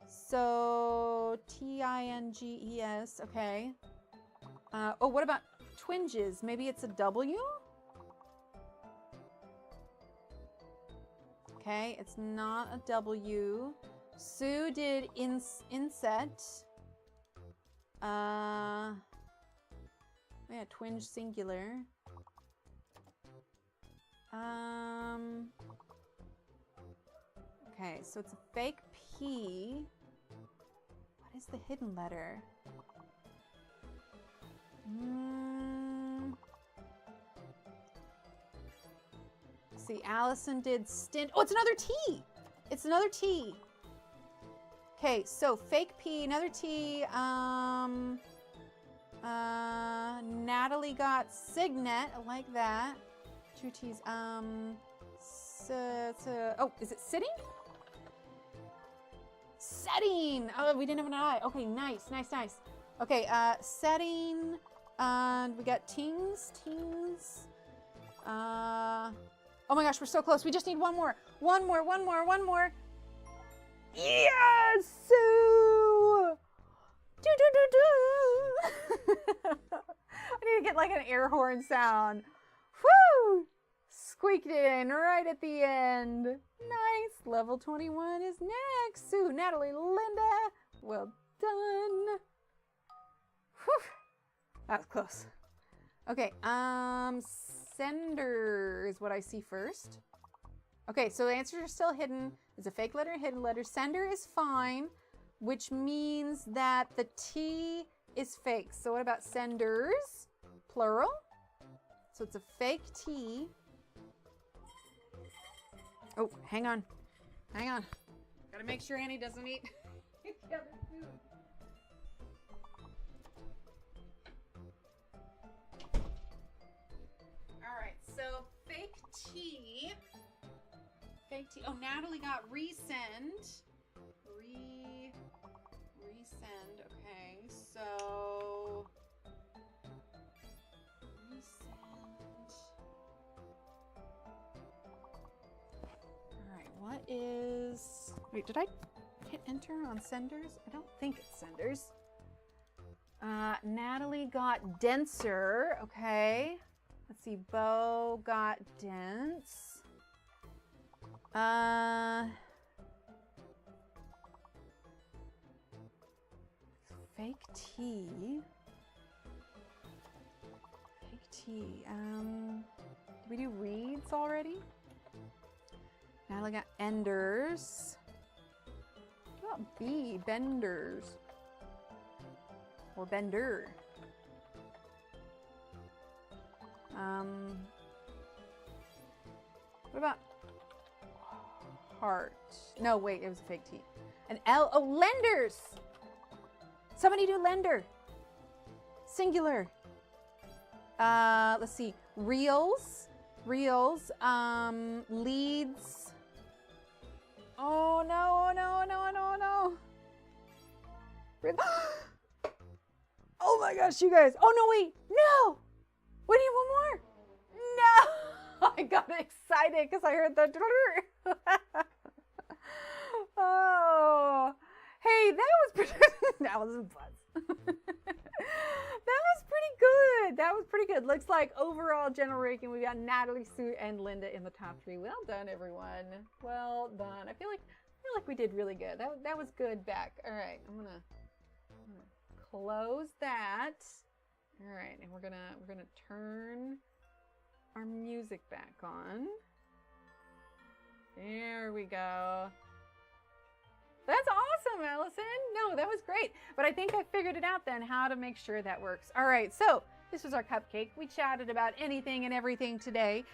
So Tinges. Okay. Oh, what about twinges? Maybe it's a W? Okay, it's not a W. Sue did inset. Yeah, twinge singular. Okay, so it's a fake P. What is the hidden letter? See, Allison did stint. Oh, it's another T. It's another T. Okay, so fake P, another T. Natalie got Signet. I like that. 2 T's. Oh, is it sitting? Setting. Oh, we didn't have an I. Okay, nice. Okay, setting. And we got tings. Oh my gosh, we're so close. We just need one more. One more. Yes! Sue! Do. I need to get like an air horn sound. Woo! Squeaked it in right at the end. Nice. Level 21 is next. Sue, Natalie, Linda. Well done. Whew. That was close. Okay, sender is what I see first. Okay, so the answers are still hidden. There's a fake letter and hidden letter. Sender is fine, which means that the T is fake. So what about senders? Plural. So it's a fake T. Oh, hang on. Gotta make sure Annie doesn't eat the other food. All right, so fake T. Oh, Natalie got resend. Resend. Okay, so resend. All right, what is? Wait, did I hit enter on senders? I don't think it's senders. Natalie got denser. Okay, let's see. Bo got dense. Fake T. Did we do reads already? Natalie got enders. What about B? Benders. Or bender. What about heart? No, wait, it was a fake T. An L. Oh, lenders. Somebody do lender. Singular. Let's see. Reels. Leads. Oh no. Oh my gosh, you guys. Oh no, wait. No. We need one more. No. I got excited because I heard the oh, hey, that was pretty that was a buzz. That was pretty good. Looks like overall general ranking, we got Natalie, Sue, and Linda in the top 3. Well done, everyone. Well done. I feel like we did really good. That was good back. All right, I'm gonna close that. All right, and we're gonna turn our music back on. There we go. That's awesome, Allison. No, that was great. But I think I figured it out then, how to make sure that works. All right, so this was our cupcake. We chatted about anything and everything today.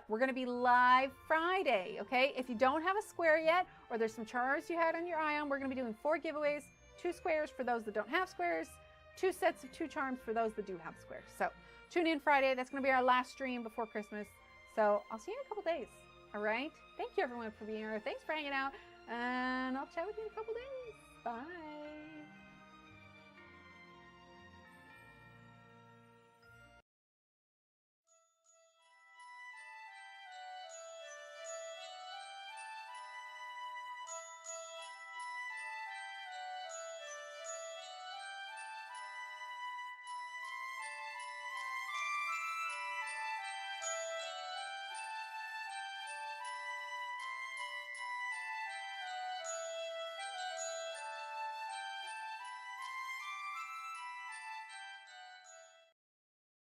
We're gonna be live Friday, okay? If you don't have a square yet, or there's some charms you had on your eye on, we're gonna be doing 4 giveaways, 2 squares for those that don't have squares, 2 sets of 2 charms for those that do have squares. So tune in Friday. That's gonna be our last stream before Christmas. So I'll see you in a couple days, all right? Thank you everyone for being here. Thanks for hanging out. And I'll chat with you in a couple days. Bye.